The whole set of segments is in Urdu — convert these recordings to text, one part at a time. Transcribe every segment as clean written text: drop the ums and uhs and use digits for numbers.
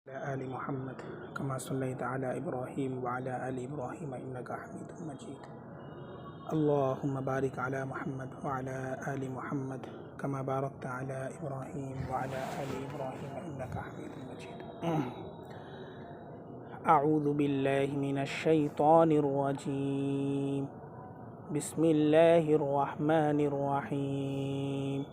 وعلى آل محمد كما صليت على إبراهيم وعلى آل إبراهيم إنك حميد مجيد. اللهم بارك على محمد وعلى آل محمد كما باركت على إبراهيم وعلى آل إبراهيم إنك حميد مجيد. أعوذ بالله من الشيطان الرجيم. بسم الله الرحمن الرحيم.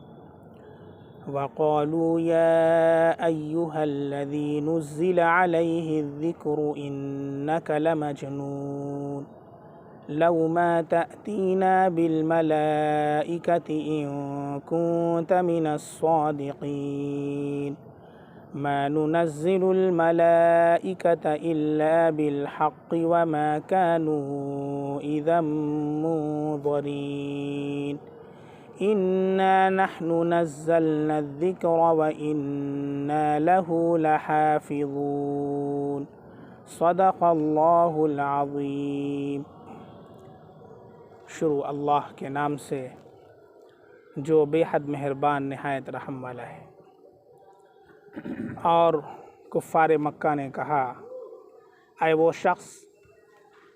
وقالوا يا أيها الذي نزل عليه الذكر إنك لمجنون لو ما تأتينا بالملائكة إن كنت من الصادقين ما ننزل الملائكة إلا بالحق وما كانوا إذا منظرين إنا نحن نزلنا الذكر وإنا له لحافظون صدق اللہ العظیم. شروع اللہ کے نام سے جو بے حد مہربان نہایت رحم والا ہے. اور کفار مکہ نے کہا اے وہ شخص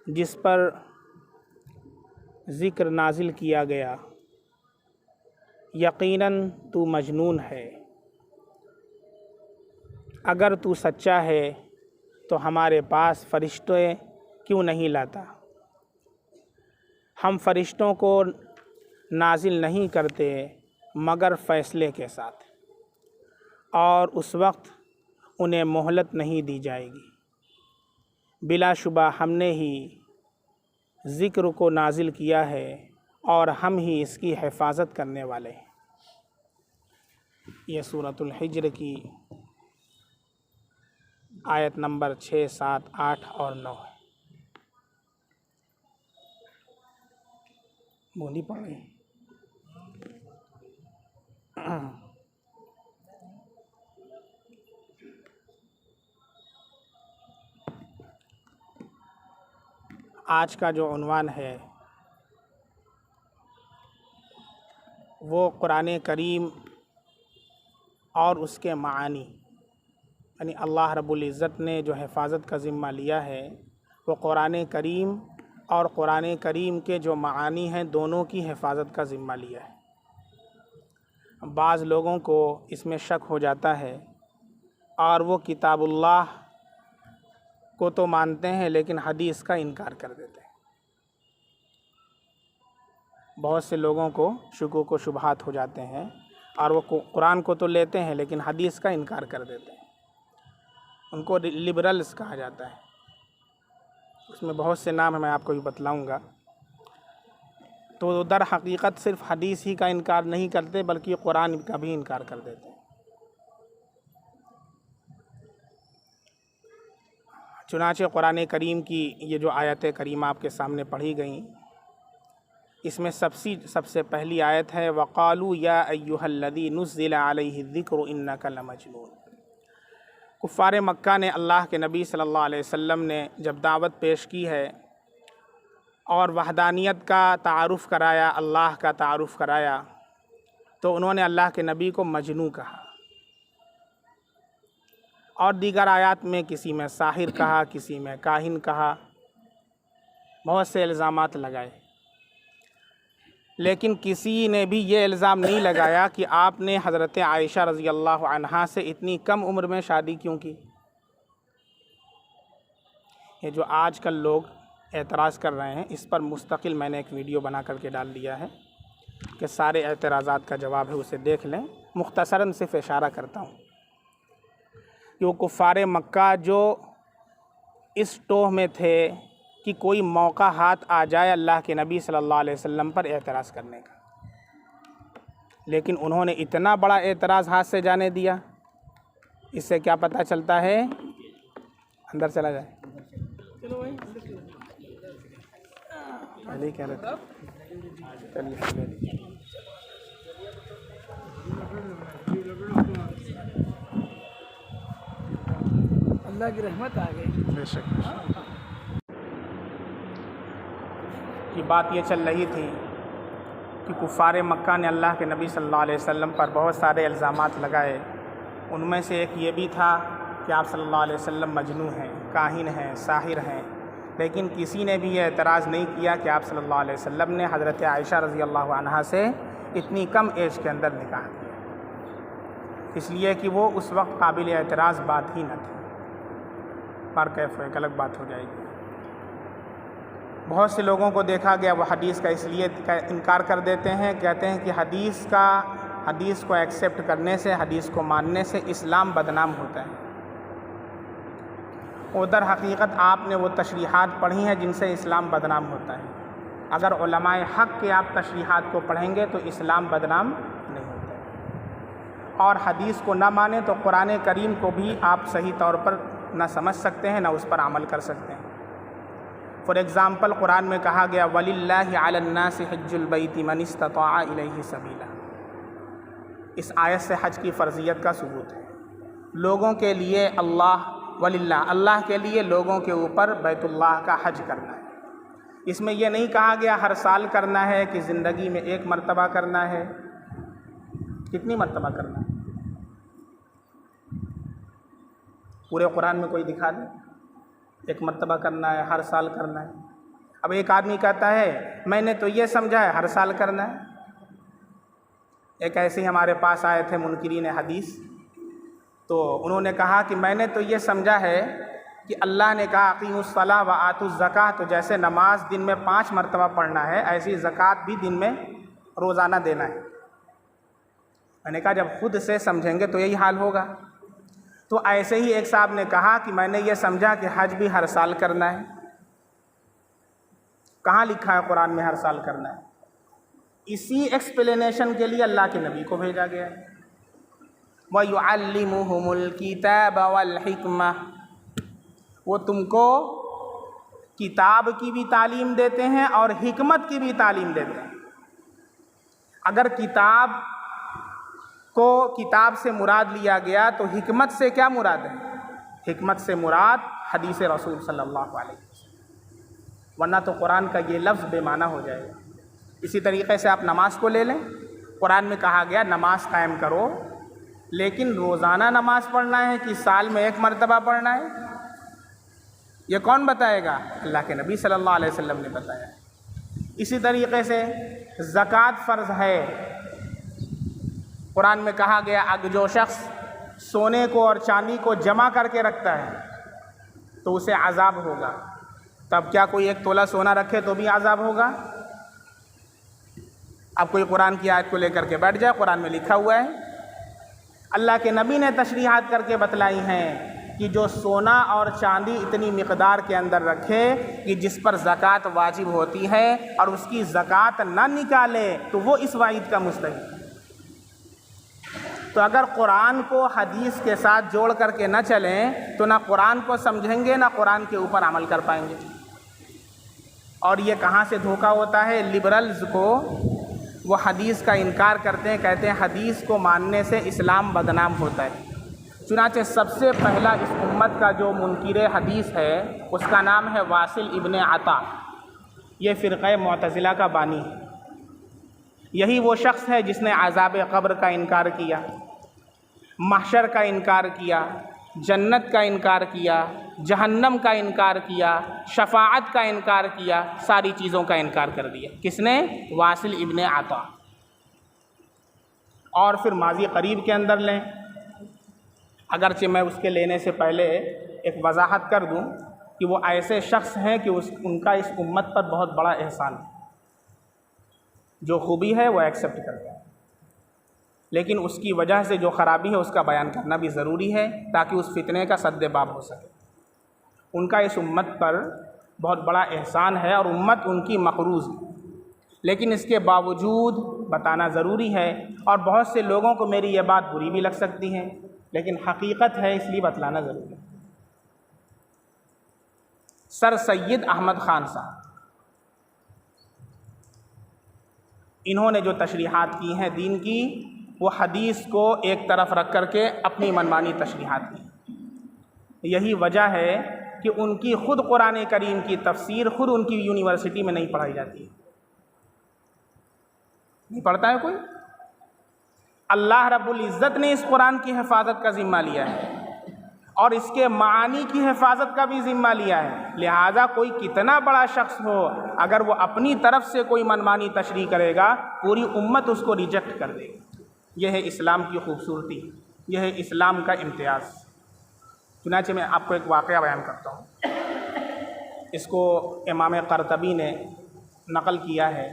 جس پر ذکر نازل کیا گیا یقیناً تو مجنون ہے. اگر تو سچا ہے تو ہمارے پاس فرشتے کیوں نہیں لاتا؟ ہم فرشتوں کو نازل نہیں کرتے مگر فیصلے کے ساتھ، اور اس وقت انہیں مہلت نہیں دی جائے گی. بلا شبہ ہم نے ہی ذکر کو نازل کیا ہے اور ہم ہی اس کی حفاظت کرنے والے ہیں. یہ سورۃ الحجر کی آیت نمبر 6، 7، 8 اور 9 ہے. بولی پڑھ رہی آج کا جو عنوان ہے وہ قرآن کریم اور اس کے معانی، یعنی اللہ رب العزت نے جو حفاظت کا ذمہ لیا ہے وہ قرآن کریم اور قرآن کریم کے جو معانی ہیں دونوں کی حفاظت کا ذمہ لیا ہے. بعض لوگوں کو اس میں شک ہو جاتا ہے اور وہ کتاب اللہ کو تو مانتے ہیں لیکن حدیث کا انکار کر دیتے ہیں. بہت سے لوگوں کو شکوک و شبہات ہو جاتے ہیں اور وہ قرآن کو تو لیتے ہیں لیکن حدیث کا انکار کر دیتے ہیں. ان کو لبرلز کہا جاتا ہے. اس میں بہت سے نام ہیں، میں آپ کو بھی بتلاؤں گا. تو در حقیقت صرف حدیث ہی کا انکار نہیں کرتے بلکہ قرآن کا بھی انکار کر دیتے ہیں. چنانچہ قرآن کریم کی یہ جو آیت کریمہ آپ کے سامنے پڑھی گئیں، اس میں سب سے پہلی آیت ہے وَقَالُوا يَا أَيُّهَا الَّذِي نُزِّلَ عَلَيْهِ الذِّكْرُ إِنَّكَ لَمَجْنُونَ. کفار مکہ نے اللہ کے نبی صلی اللہ علیہ وسلم نے جب دعوت پیش کی ہے اور وحدانیت کا تعارف کرایا، اللہ کا تعارف کرایا، تو انہوں نے اللہ کے نبی کو مجنون کہا. اور دیگر آیات میں کسی میں ساحر کہا، کسی میں کاہن کہا، بہت سے الزامات لگائے. لیکن کسی نے بھی یہ الزام نہیں لگایا کہ آپ نے حضرت عائشہ رضی اللہ عنہا سے اتنی کم عمر میں شادی کیوں کی. یہ جو آج کل لوگ اعتراض کر رہے ہیں اس پر مستقل میں نے ایک ویڈیو بنا کر کے ڈال دیا ہے کہ سارے اعتراضات کا جواب ہے، اسے دیکھ لیں. مختصراً صرف اشارہ کرتا ہوں کہ وہ کفار مکہ جو اس ٹوہ میں تھے کہ کوئی موقع ہاتھ آ جائے اللہ کے نبی صلی اللہ علیہ وسلم پر اعتراض کرنے کا، لیکن انہوں نے اتنا بڑا اعتراض ہاتھ سے جانے دیا. اس سے کیا پتہ چلتا ہے؟ اندر چلا جائے. کہہ رہے تھے اللہ کی رحمت آ گئی. بے شک یہ بات یہ چل رہی تھی کہ کفار مکہ نے اللہ کے نبی صلی اللہ علیہ وسلم پر بہت سارے الزامات لگائے. ان میں سے ایک یہ بھی تھا کہ آپ صلی اللہ علیہ وسلم مجنون ہیں، کاہن ہیں، ساحر ہیں، لیکن کسی نے بھی یہ اعتراض نہیں کیا کہ آپ صلی اللہ علیہ وسلم نے حضرت عائشہ رضی اللہ عنہا سے اتنی کم ایج کے اندر نکاح کیا، اس لیے کہ وہ اس وقت قابل اعتراض بات ہی نہ تھی۔ پر کیف ایک الگ بات ہو جائے گی۔ بہت سے لوگوں کو دیکھا گیا وہ حدیث کا اس لیے انکار کر دیتے ہیں، کہتے ہیں کہ حدیث کو ایکسیپٹ کرنے سے، حدیث کو ماننے سے اسلام بدنام ہوتا ہے۔ ادھر حقیقت آپ نے وہ تشریحات پڑھی ہیں جن سے اسلام بدنام ہوتا ہے۔ اگر علماء حق کے آپ تشریحات کو پڑھیں گے تو اسلام بدنام نہیں ہوتا ہے، اور حدیث کو نہ مانیں تو قرآن کریم کو بھی آپ صحیح طور پر نہ سمجھ سکتے ہیں، نہ اس پر عمل کر سکتے ہیں۔ فار ایگزامپل قرآن میں کہا گیا وَلِلَّهِ عَلَى النَّاسِ حِجُّ الْبَيْتِ مَنِ اسْتَطَاعَ إِلَيْهِ سَبِيلًا، اس آیت سے حج کی فرضیت کا ثبوت ہے۔ لوگوں کے لیے اللہ کے لیے لوگوں کے اوپر بیت اللہ کا حج کرنا ہے۔ اس میں یہ نہیں کہا گیا ہر سال کرنا ہے کہ زندگی میں ایک مرتبہ کرنا ہے۔ کتنی مرتبہ کرنا ہے؟ پورے قرآن میں کوئی دکھا دے ایک مرتبہ کرنا ہے، ہر سال کرنا ہے۔ اب ایک آدمی کہتا ہے میں نے تو یہ سمجھا ہے ہر سال کرنا ہے۔ ایک ایسے ہی ہمارے پاس آئے تھے منکرین حدیث، تو انہوں نے کہا کہ میں نے تو یہ سمجھا ہے کہ اللہ نے کہا اقیموا الصلاۃ وآتوا الزکاۃ، تو جیسے نماز دن میں 5 مرتبہ پڑھنا ہے ایسی زکوٰۃ بھی دن میں روزانہ دینا ہے۔ میں نے کہا جب خود سے سمجھیں گے تو یہی حال ہوگا۔ تو ایسے ہی ایک صاحب نے کہا کہ میں نے یہ سمجھا کہ حج بھی ہر سال کرنا ہے۔ کہاں لکھا ہے قرآن میں ہر سال کرنا ہے؟ اسی ایکسپلینیشن کے لیے اللہ کے نبی کو بھیجا گیا ہے۔ وَيُعَلِّمُهُمُ الْكِتَابَ وَالْحِكْمَةَ، وہ تم کو کتاب کی بھی تعلیم دیتے ہیں اور حکمت کی بھی تعلیم دیتے ہیں۔ اگر کتاب سے مراد لیا گیا تو حکمت سے کیا مراد ہے؟ حکمت سے مراد حدیث رسول صلی اللہ علیہ وسلم، ورنہ تو قرآن کا یہ لفظ بے معنی ہو جائے گا۔ اسی طریقے سے آپ نماز کو لے لیں، قرآن میں کہا گیا نماز قائم کرو، لیکن روزانہ نماز پڑھنا ہے کہ سال میں ایک مرتبہ پڑھنا ہے؟ یہ کون بتائے گا؟ اللہ کے نبی صلی اللہ علیہ وسلم نے بتایا۔ اسی طریقے سے زکوٰۃ فرض ہے، قرآن میں کہا گیا جو شخص سونے کو اور چاندی کو جمع کر کے رکھتا ہے تو اسے عذاب ہوگا۔ تب کیا کوئی 1 تولہ سونا رکھے تو بھی عذاب ہوگا؟ اب کوئی قرآن کی آیت کو لے کر کے بیٹھ جائے، قرآن میں لکھا ہوا ہے، اللہ کے نبی نے تشریحات کر کے بتلائی ہیں کہ جو سونا اور چاندی اتنی مقدار کے اندر رکھے کہ جس پر زکوٰۃ واجب ہوتی ہے اور اس کی زکوٰۃ نہ نکالے تو وہ اس وعید کا مستحق ہے۔ تو اگر قرآن کو حدیث کے ساتھ جوڑ کر کے نہ چلیں تو نہ قرآن کو سمجھیں گے نہ قرآن کے اوپر عمل کر پائیں گے۔ اور یہ کہاں سے دھوکہ ہوتا ہے؟ لبرلز کو، وہ حدیث کا انکار کرتے ہیں، کہتے ہیں حدیث کو ماننے سے اسلام بدنام ہوتا ہے۔ چنانچہ سب سے پہلا اس امت کا جو منکر حدیث ہے اس کا نام ہے واصل ابن عطا، یہ فرقہ معتزلہ کا بانی ہے۔ یہی وہ شخص ہے جس نے عذاب قبر کا انکار کیا، محشر کا انکار کیا، جنت کا انکار کیا، جہنم کا انکار کیا، شفاعت کا انکار کیا، ساری چیزوں کا انکار کر دیا۔ کس نے؟ واصل ابن عطا۔ اور پھر ماضی قریب کے اندر لیں، اگرچہ میں اس کے لینے سے پہلے ایک وضاحت کر دوں کہ وہ ایسے شخص ہیں کہ ان کا اس امت پر بہت بڑا احسان ہے، جو خوبی ہے وہ ایکسیپٹ کرتا ہے، لیکن اس کی وجہ سے جو خرابی ہے اس کا بیان کرنا بھی ضروری ہے تاکہ اس فتنے کا سد باب ہو سکے۔ ان کا اس امت پر بہت بڑا احسان ہے اور امت ان کی مقروض ہے، لیکن اس کے باوجود بتانا ضروری ہے، اور بہت سے لوگوں کو میری یہ بات بری بھی لگ سکتی ہے لیکن حقیقت ہے اس لیے بتلانا ضروری ہے۔ سر سید احمد خان صاحب، انہوں نے جو تشریحات کی ہیں دین کی، وہ حدیث کو ایک طرف رکھ کر کے اپنی منمانی تشریحات کی۔ یہی وجہ ہے کہ ان کی خود قرآن کریم کی تفسیر خود ان کی یونیورسٹی میں نہیں پڑھائی جاتی ہے۔ نہیں پڑھتا ہے کوئی؟ اللہ رب العزت نے اس قرآن کی حفاظت کا ذمہ لیا ہے، اور اس کے معانی کی حفاظت کا بھی ذمہ لیا ہے۔ لہٰذا کوئی کتنا بڑا شخص ہو، اگر وہ اپنی طرف سے کوئی منمانی تشریح کرے گا، پوری امت اس کو ریجیکٹ کر دے گی۔ یہ ہے اسلام کی خوبصورتی، یہ ہے اسلام کا امتیاز۔ چنانچہ میں آپ کو ایک واقعہ بیان کرتا ہوں، اس کو امام قرطبی نے نقل کیا ہے۔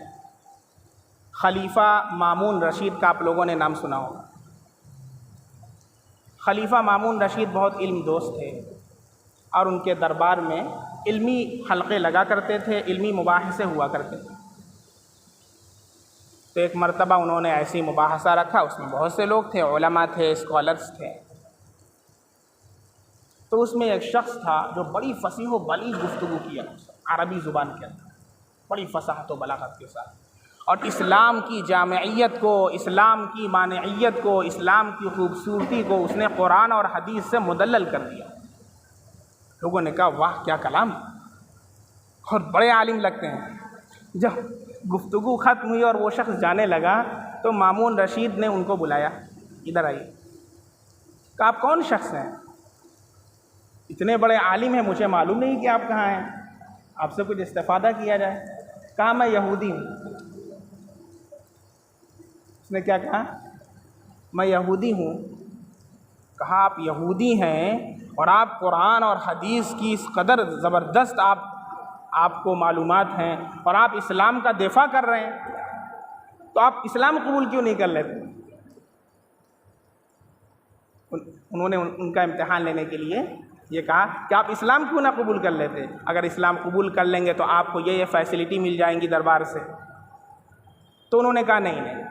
خلیفہ مامون رشید کا آپ لوگوں نے نام سنا ہوگا۔ خلیفہ مامون رشید بہت علم دوست تھے، اور ان کے دربار میں علمی حلقے لگا کرتے تھے، علمی مباحثے ہوا کرتے تھے۔ تو ایک مرتبہ انہوں نے ایسی مباحثہ رکھا، اس میں بہت سے لوگ تھے، علماء تھے، اسکالرس تھے۔ تو اس میں ایک شخص تھا جو بڑی فصیح و بلیغ گفتگو کیا عربی زبان کے اندر، بڑی فصاحت و بلاغت کے ساتھ، اور اسلام کی جامعیت کو، اسلام کی مانعیت کو، اسلام کی خوبصورتی کو اس نے قرآن اور حدیث سے مدلل کر دیا۔ لوگوں نے کہا واہ کیا کلام، اور بڑے عالم لگتے ہیں۔ جب گفتگو ختم ہوئی اور وہ شخص جانے لگا تو مامون رشید نے ان کو بلایا، ادھر آئیے۔ کہا آپ کون شخص ہیں؟ اتنے بڑے عالم ہیں، مجھے معلوم نہیں کہ آپ کہاں ہیں، آپ سے کچھ استفادہ کیا جائے۔ کہا میں یہودی ہوں۔ اس نے کیا کہا؟ میں یہودی ہوں۔ کہا آپ یہودی ہیں اور آپ قرآن اور حدیث کی اس قدر زبردست آپ کو معلومات ہیں، اور آپ اسلام کا دفاع کر رہے ہیں، تو آپ اسلام قبول کیوں نہیں کر لیتے؟ انہوں نے ان کا امتحان لینے کے لیے یہ کہا کہ آپ اسلام کیوں نہ قبول کر لیتے؟ اگر اسلام قبول کر لیں گے تو آپ کو یہ فیسلٹی مل جائیں گی دربار سے۔ تو انہوں نے کہا نہیں،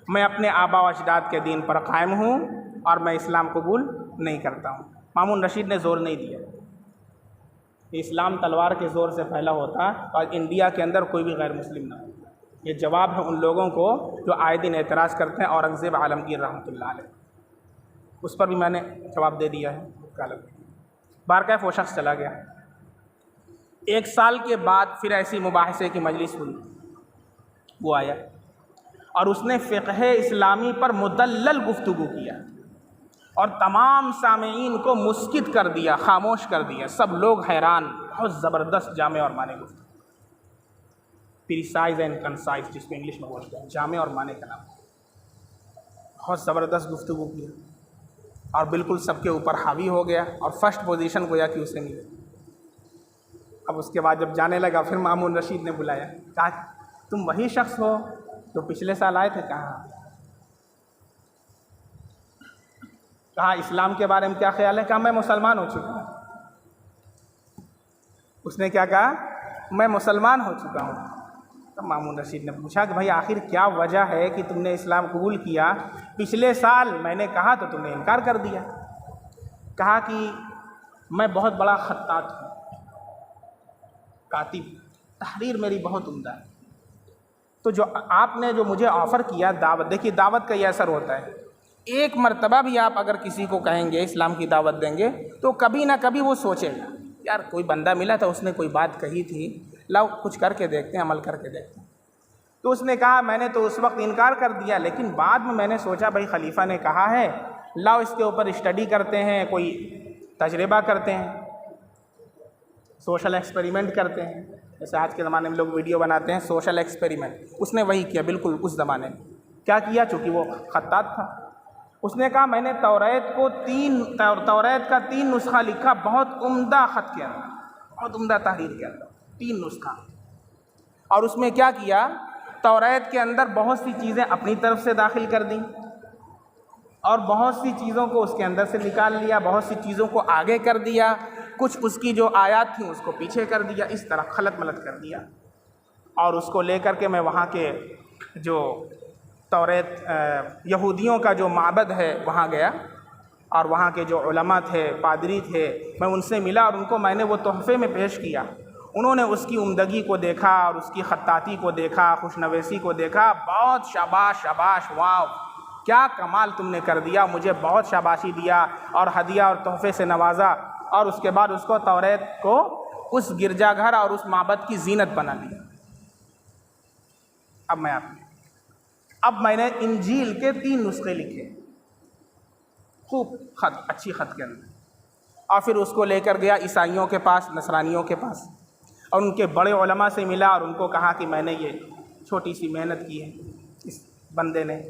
میں اپنے آبا و اجداد کے دین پر قائم ہوں اور میں اسلام قبول نہیں کرتا ہوں۔ مامون رشید نے زور نہیں دیا کہ اسلام تلوار کے زور سے پھیلا ہوتا اور انڈیا کے اندر کوئی بھی غیر مسلم نہ ہو۔ یہ جواب ہے ان لوگوں کو جو آئے دن اعتراض کرتے ہیں اورنگزیب عالمگیر رحمۃ اللہ علیہ، اس پر بھی میں نے جواب دے دیا ہے۔ بارکیف وہ شخص چلا گیا۔ ایک سال کے بعد پھر ایسی مباحثے کی مجلس ہوئی، وہ آیا اور اس نے فقہ اسلامی پر مدلل گفتگو کیا اور تمام سامعین کو مسکت کر دیا، خاموش کر دیا۔ سب لوگ حیران، بہت زبردست جامع اور معنی گفتگو، پریسائز اینڈ کنسائز جس کو انگلش میں بولتے ہیں، جامع اور معنی کا نام۔ بہت زبردست گفتگو کیا اور بالکل سب کے اوپر حاوی ہو گیا، اور فرسٹ پوزیشن گویا کہ اسے ملی۔ اب اس کے بعد جب جانے لگا پھر مامون رشید نے بلایا، کہا تم وہی شخص ہو جو پچھلے سال آئے تھے؟ کہا اسلام کے بارے میں کیا خیال ہے؟ کہا میں مسلمان ہو چکا ہوں۔ اس نے کیا کہا؟ میں مسلمان ہو چکا ہوں۔ تب مامون رشید نے پوچھا کہ بھائی آخر کیا وجہ ہے کہ تم نے اسلام قبول کیا؟ پچھلے سال میں نے کہا تو تم نے انکار کر دیا۔ کہا کہ میں بہت بڑا خطاط ہوں، کاتب، تحریر میری بہت عمدہ ہے، تو جو آپ نے جو مجھے آفر کیا دعوت، دیکھیے دعوت کا یہ اثر ہوتا ہے، ایک مرتبہ بھی آپ اگر کسی کو کہیں گے اسلام کی دعوت دیں گے تو کبھی نہ کبھی وہ سوچے گا یار کوئی بندہ ملا تھا، اس نے کوئی بات کہی تھی، لاؤ کچھ کر کے دیکھتے ہیں، عمل کر کے دیکھتے ہیں۔ تو اس نے کہا میں نے تو اس وقت انکار کر دیا، لیکن بعد میں نے سوچا بھائی خلیفہ نے کہا ہے، لاؤ اس کے اوپر اسٹڈی کرتے ہیں، کوئی تجربہ کرتے ہیں، سوشل ایکسپیریمنٹ کرتے ہیں، جیسے آج کے زمانے میں لوگ ویڈیو بناتے ہیں سوشل ایکسپیریمنٹ۔ اس نے وہی کیا بالکل اس زمانے میں۔ کیا کیا؟ چونکہ وہ خطاط تھا، اس نے کہا میں نے توریت کا 3 نسخہ لکھا، بہت عمدہ خط کے اندر، بہت عمدہ تحریر کے اندر 3 نسخہ، اور اس میں کیا کیا؟ توریت کے اندر بہت سی چیزیں اپنی طرف سے داخل کر دیں اور بہت سی چیزوں کو اس کے اندر سے نکال لیا، بہت سی چیزوں کو آگے کر دیا، کچھ اس کی جو آیات تھیں اس کو پیچھے کر دیا، اس طرح خلط ملط کر دیا۔ اور اس کو لے کر کے میں وہاں کے جو توریت یہودیوں کا جو معبد ہے وہاں گیا، اور وہاں کے جو علماء تھے، پادری تھے، میں ان سے ملا اور ان کو میں نے وہ تحفے میں پیش کیا۔ انہوں نے اس کی عمدگی کو دیکھا اور اس کی خطاطی کو دیکھا، خوش نویسی کو دیکھا، بہت شاباش شاباش، واو کیا کمال تم نے کر دیا، مجھے بہت شاباشی دیا اور ہدیہ اور تحفے سے نوازا، اور اس کے بعد اس کو توریت کو اس گرجا گھر اور اس معبد کی زینت بنا دیا۔ اب میں نے انجیل کے 3 نسخے لکھے، خوب خط، اچھی خط کے اندر، اور پھر اس کو لے کر گیا عیسائیوں کے پاس، نصرانیوں کے پاس، اور ان کے بڑے علماء سے ملا اور ان کو کہا کہ میں نے یہ چھوٹی سی محنت کی ہے اس بندے نے۔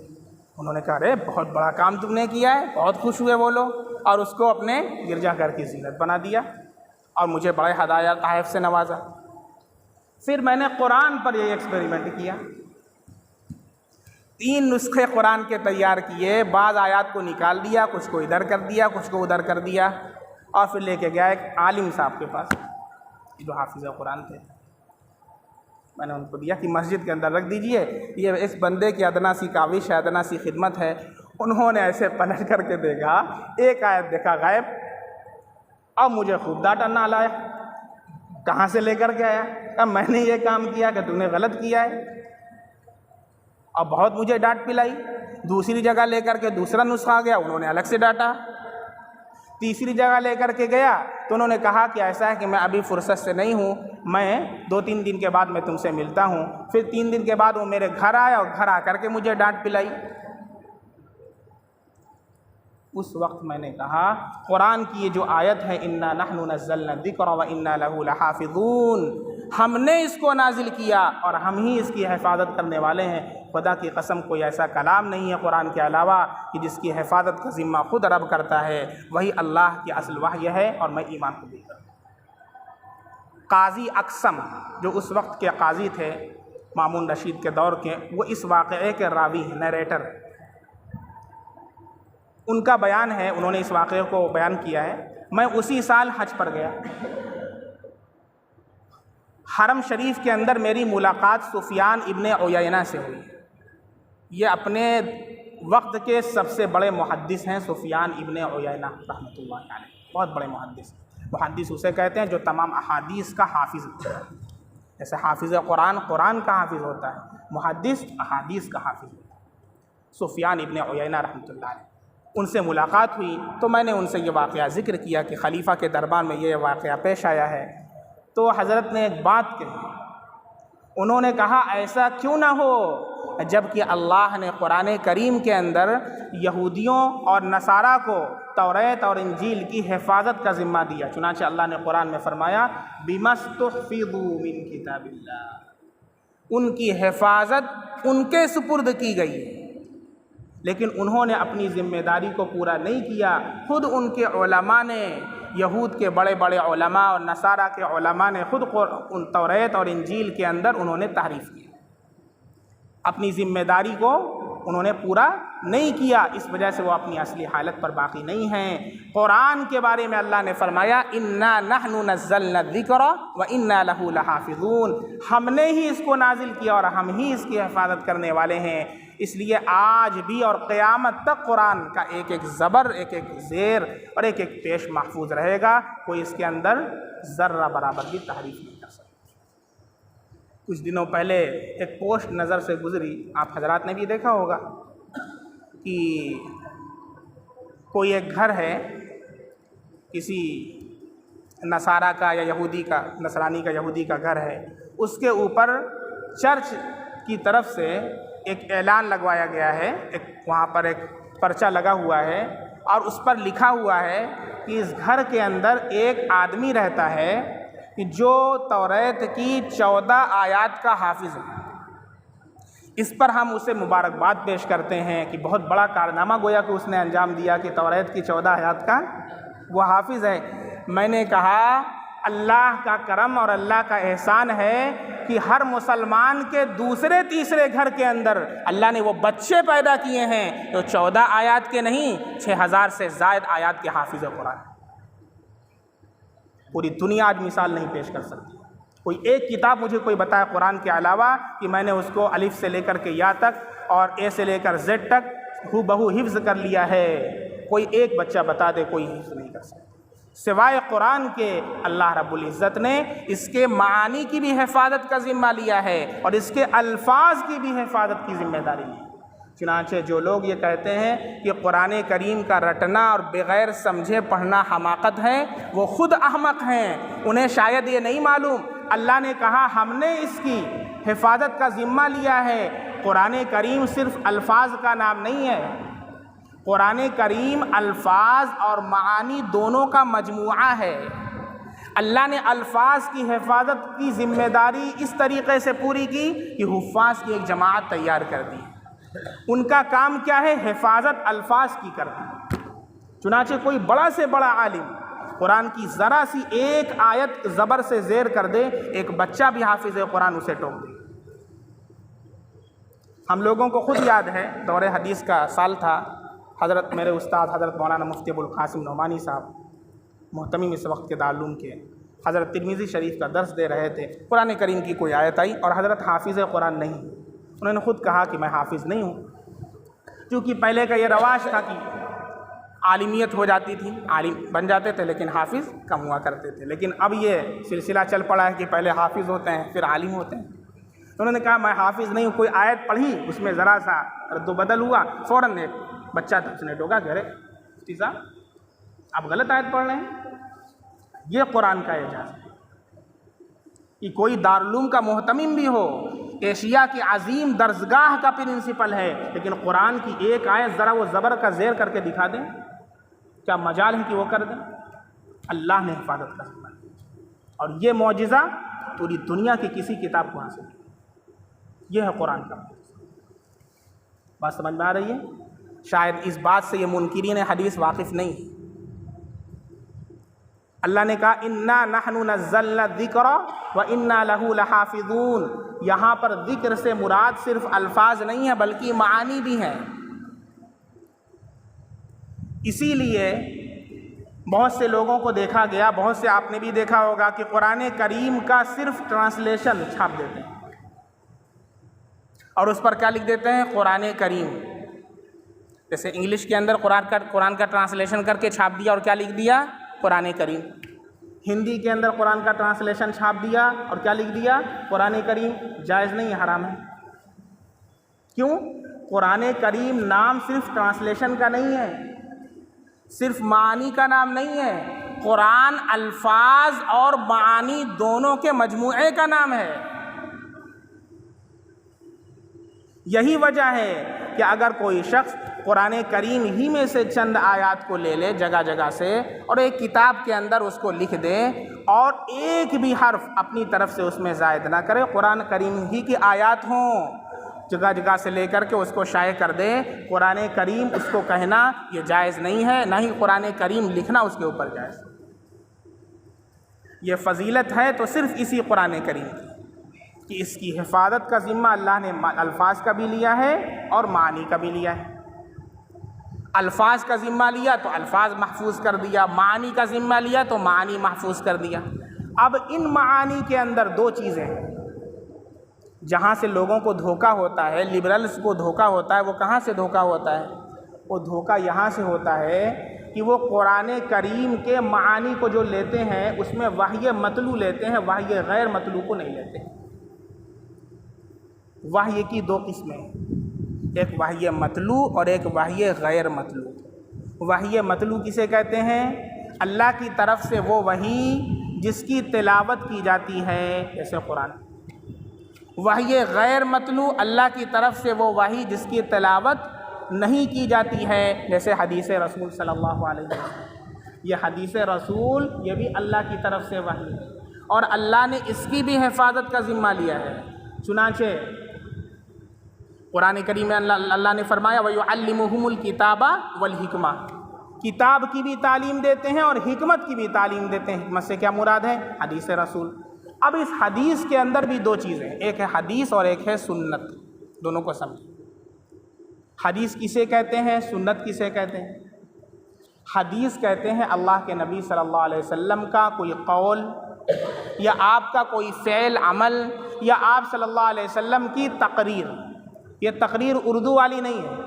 انہوں نے کہا ارے بہت بڑا کام تم نے کیا ہے، بہت خوش ہوئے وہ لوگ، اور اس کو اپنے گرجا گھر کی زینت بنا دیا اور مجھے بڑے ہدایات تحائف سے نوازا۔ پھر میں نے قرآن پر یہ ایکسپیریمنٹ کیا، 3 نسخے قرآن کے تیار کیے، بعض آیات کو نکال دیا، کچھ کو ادھر کر دیا، کچھ کو ادھر کر دیا، اور پھر لے کے گیا ایک عالم صاحب کے پاس جو حافظ قرآن تھے۔ میں نے ان کو دیا کہ مسجد کے اندر رکھ دیجئے، یہ اس بندے کی ادنا سی کاوش ہے، ادنا سی خدمت ہے۔ انہوں نے ایسے پلٹ کر کے دیکھا، ایک آیت دیکھا غائب، اب مجھے خوب ڈانٹا نالائق، کہاں سے لے کر کے آیا؟ اب میں نے یہ کام کیا کہ تم نے غلط کیا ہے، اب بہت مجھے ڈانٹ پلائی۔ دوسری جگہ لے کر کے دوسرا نسخہ آ گیا، انہوں نے الگ سے ڈانٹا۔ تیسری جگہ لے کر کے گیا تو انہوں نے کہا کہ ایسا ہے کہ میں ابھی فرصت سے نہیں ہوں، میں 2-3 دن کے بعد میں تم سے ملتا ہوں۔ پھر 3 دن کے بعد وہ میرے گھر آیا اور گھر آ کر کے مجھے ڈانٹ پلائی۔ اس وقت میں نے کہا قرآن کی یہ جو آیت ہے انا نحن نزلنا الذکر وانا لہ لحافظون، ہم نے اس کو نازل کیا اور ہم ہی اس کی حفاظت کرنے والے ہیں۔ خدا کی قسم کوئی ایسا کلام نہیں ہے قرآن کے علاوہ کہ جس کی حفاظت کا ذمہ خود رب کرتا ہے، وہی اللہ کی اصل وحی ہے، اور میں ایمان قبول کرتا ہوں۔ قاضی اقسم جو اس وقت کے قاضی تھے مامون رشید کے دور کے، وہ اس واقعے کے راوی ہیں، نیریٹر۔ ان کا بیان ہے، انہوں نے اس واقعے کو بیان کیا ہے، میں اسی سال حج پر گیا، حرم شریف کے اندر میری ملاقات سفیان ابن عیینہ سے ہوئی۔ یہ اپنے وقت کے سب سے بڑے محدث ہیں سفیان ابن عیینہ رحمۃ اللہ علیہ، بہت بڑے محدث۔ محدث اسے کہتے ہیں جو تمام احادیث کا حافظ ہوتا ہے، جیسے حافظ قرآن قرآن کا حافظ ہوتا ہے، محدث احادیث کا حافظ ہوتا ہے۔ سفیان ابن عیینہ رحمۃ اللہ علیہ، ان سے ملاقات ہوئی تو میں نے ان سے یہ واقعہ ذکر کیا کہ خلیفہ کے دربار میں یہ واقعہ پیش آیا ہے۔ تو حضرت نے ایک بات کہی، انہوں نے کہا ایسا کیوں نہ ہو جب کہ اللہ نے قرآن کریم کے اندر یہودیوں اور نصارہ کو توریت اور انجیل کی حفاظت کا ذمہ دیا۔ چنانچہ اللہ نے قرآن میں فرمایا بِمَسْتُحْفِظُوا مِن کتاب اللہ، ان کی حفاظت ان کے سپرد کی گئی، لیکن انہوں نے اپنی ذمہ داری کو پورا نہیں کیا۔ خود ان کے علماء نے، یہود کے بڑے بڑے علماء اور نصارہ کے علماء نے خود ان توریت اور انجیل کے اندر انہوں نے تحریف کی، اپنی ذمہ داری کو انہوں نے پورا نہیں کیا، اس وجہ سے وہ اپنی اصلی حالت پر باقی نہیں ہیں۔ قرآن کے بارے میں اللہ نے فرمایا انا نحن نزلنا الذکر وانا لہ لحافظون، ہم نے ہی اس کو نازل کیا اور ہم ہی اس کی حفاظت کرنے والے ہیں۔ اس لیے آج بھی اور قیامت تک قرآن کا ایک ایک زبر، ایک ایک زیر اور ایک ایک پیش محفوظ رہے گا، کوئی اس کے اندر ذرہ برابر بھی تحریف نہیں کر سکتا۔ کچھ دنوں پہلے ایک پوسٹ نظر سے گزری، آپ حضرات نے بھی دیکھا ہوگا کہ کوئی ایک گھر ہے کسی نصارہ کا یا یہودی کا، نصرانی کا یہودی کا گھر ہے، اس کے اوپر چرچ کی طرف سے ایک اعلان لگوایا گیا ہے، وہاں پر ایک پرچہ لگا ہوا ہے اور اس پر لکھا ہوا ہے کہ اس گھر کے اندر ایک آدمی رہتا ہے کہ جو توریت کی 14 آیات کا حافظ ہے۔ اس پر ہم اسے مبارکباد پیش کرتے ہیں کہ بہت بڑا کارنامہ گویا کہ اس نے انجام دیا کہ توریت کی 14 آیات کا وہ حافظ ہے۔ میں نے کہا اللہ کا کرم اور اللہ کا احسان ہے کہ ہر مسلمان کے دوسرے تیسرے گھر کے اندر اللہ نے وہ بچے پیدا کیے ہیں جو 14 آیات کے نہیں، 6000 سے زائد آیات کے حافظ قرآن۔ پوری دنیا آج مثال نہیں پیش کر سکتی۔ کوئی ایک کتاب مجھے کوئی بتائے قرآن کے علاوہ کہ میں نے اس کو الف سے لے کر کے یا تک اور اے سے لے کر زیڈ تک ہو بہو حفظ کر لیا ہے، کوئی ایک بچہ بتا دے، کوئی حفظ نہیں کر سکتا سوائے قرآن کے۔ اللہ رب العزت نے اس کے معانی کی بھی حفاظت کا ذمہ لیا ہے اور اس کے الفاظ کی بھی حفاظت کی ذمہ داری لی۔ چنانچہ جو لوگ یہ کہتے ہیں کہ قرآن کریم کا رٹنا اور بغیر سمجھے پڑھنا حماقت ہے، وہ خود احمق ہیں، انہیں شاید یہ نہیں معلوم اللہ نے کہا ہم نے اس کی حفاظت کا ذمہ لیا ہے۔ قرآن کریم صرف الفاظ کا نام نہیں ہے، قرآن کریم الفاظ اور معانی دونوں کا مجموعہ ہے۔ اللہ نے الفاظ کی حفاظت کی ذمہ داری اس طریقے سے پوری کی کہ حفاظ کی ایک جماعت تیار کر دی۔ ان کا کام کیا ہے؟ حفاظت الفاظ کی کرنا۔ چنانچہ کوئی بڑا سے بڑا عالم قرآن کی ذرا سی ایک آیت زبر سے زیر کر دے، ایک بچہ بھی حافظ قرآن اسے ٹوک دے۔ ہم لوگوں کو خود یاد ہے، دور حدیث کا سال تھا، حضرت میرے استاد حضرت مولانا مفتی ابوالقاسم نعمانی صاحب محتمیم اس وقت کے دارالعلوم کے، حضرت ترمذی شریف کا درس دے رہے تھے۔ قرآن کریم کی کوئی آیت آئی اور حضرت حافظ قرآن نہیں، انہوں نے خود کہا کہ میں حافظ نہیں ہوں، کیونکہ پہلے کا یہ رواج تھا کہ عالمیت ہو جاتی تھی، عالم بن جاتے تھے لیکن حافظ کم ہوا کرتے تھے، لیکن اب یہ سلسلہ چل پڑا ہے کہ پہلے حافظ ہوتے ہیں پھر عالم ہوتے ہیں۔ انہوں نے کہا میں حافظ نہیں ہوں، کوئی آیت پڑھی اس میں ذرا سا رد و بدل ہوا، فوراً ایک بچہ اس نے ٹوکا کہ ارے مفتی صاحب آپ غلط آیت پڑھ رہے ہیں۔ یہ قرآن کا اعجاز ہے کہ کوئی دارالعلوم کا محتمم بھی ہو، ایشیا کی عظیم درسگاہ کا پرنسپل ہے، لیکن قرآن کی ایک آیت ذرا وہ زبر کا زیر کر کے دکھا دیں، کیا مجال ہے کہ وہ کر دیں؟ اللہ نے حفاظت کا ذمہ لیا اور یہ معجزہ پوری دنیا کی کسی کتاب کو حاصل ہے۔ یہ ہے قرآن کا معجزہ۔ بات سمجھ میں آ رہی ہے؟ شاید اس بات سے یہ منکرین حدیث واقف نہیں ہے۔ اللہ نے کہا انا نحن نزلنا الذکر وانا لہ لحافظون، یہاں پر ذکر سے مراد صرف الفاظ نہیں ہے بلکہ معانی بھی ہیں۔ اسی لیے بہت سے لوگوں کو دیکھا گیا، بہت سے آپ نے بھی دیکھا ہوگا کہ قرآن کریم کا صرف ٹرانسلیشن چھاپ دیتے ہیں اور اس پر کیا لکھ دیتے ہیں؟ قرآن کریم۔ جیسے انگلش کے اندر قرآن کا ٹرانسلیشن کر کے چھاپ دیا اور کیا لکھ دیا؟ قرآن کریم۔ ہندی کے اندر قرآن کا ٹرانسلیشن چھاپ دیا اور کیا لکھ دیا؟ قرآن کریم۔ جائز نہیں ہے، حرام ہے۔ کیوں؟ قرآن کریم نام صرف ٹرانسلیشن کا نہیں ہے، صرف معانی کا نام نہیں ہے، قرآن الفاظ اور معانی دونوں کے مجموعے کا نام ہے۔ یہی وجہ ہے کہ اگر کوئی شخص قرآن کریم ہی میں سے چند آیات کو لے لے جگہ جگہ سے اور ایک کتاب کے اندر اس کو لکھ دے اور ایک بھی حرف اپنی طرف سے اس میں زائد نہ کرے، قرآن کریم ہی کی آیات ہوں، جگہ جگہ سے لے کر کے اس کو شائع کر دے، قرآن کریم اس کو کہنا یہ جائز نہیں ہے، نہ ہی قرآن کریم لکھنا اس کے اوپر جائز۔ یہ فضیلت ہے تو صرف اسی قرآن کریم کی کہ اس کی حفاظت کا ذمہ اللہ نے الفاظ کا بھی لیا ہے اور معانی کا بھی لیا ہے۔ الفاظ کا ذمہ لیا تو الفاظ محفوظ کر دیا، معانی کا ذمہ لیا تو معانی محفوظ کر دیا۔ اب ان معانی کے اندر دو چیزیں جہاں سے لوگوں کو دھوکہ ہوتا ہے، لبرلز کو دھوکہ ہوتا ہے، وہ کہاں سے دھوکہ ہوتا ہے؟ وہ دھوکہ یہاں سے ہوتا ہے کہ وہ قرآن کریم کے معانی کو جو لیتے ہیں اس میں وحی مطلوع لیتے ہیں، وحی غیر مطلوع کو نہیں لیتے۔ وحی کی دو قسمیں، ایک وحی مطلوع اور ایک وحی غیر مطلوع۔ وحی مطلوع کسے کہتے ہیں؟ اللہ کی طرف سے وہ وحی جس کی تلاوت کی جاتی ہے، جیسے قرآن۔ وحی غیر مطلوع اللہ کی طرف سے وہ وحی جس کی تلاوت نہیں کی جاتی ہے، جیسے حدیث رسول صلی اللہ علیہ وسلم۔ یہ حدیث رسول یہ بھی اللہ کی طرف سے وحی ہے اور اللہ نے اس کی بھی حفاظت کا ذمہ لیا ہے۔ چنانچہ قرآن کریم میں اللہ نے فرمایا وَيُعَلِّمُهُمُ الْكِتَابَ وَالْحِكْمَةَ، کتاب کی بھی تعلیم دیتے ہیں اور حکمت کی بھی تعلیم دیتے ہیں۔ حکمت سے کیا مراد ہے؟ حدیث رسول۔ اب اس حدیث کے اندر بھی دو چیزیں، ایک ہے حدیث اور ایک ہے سنت، دونوں کو سمجھیں۔ حدیث کسے کہتے ہیں؟ سنت کسے کہتے ہیں؟ حدیث کہتے ہیں اللہ کے نبی صلی اللہ علیہ وسلم کا کوئی قول یا آپ کا کوئی فعل عمل یا آپ صلی اللہ علیہ وسلم کی تقریر۔ یہ تقریر اردو والی نہیں ہے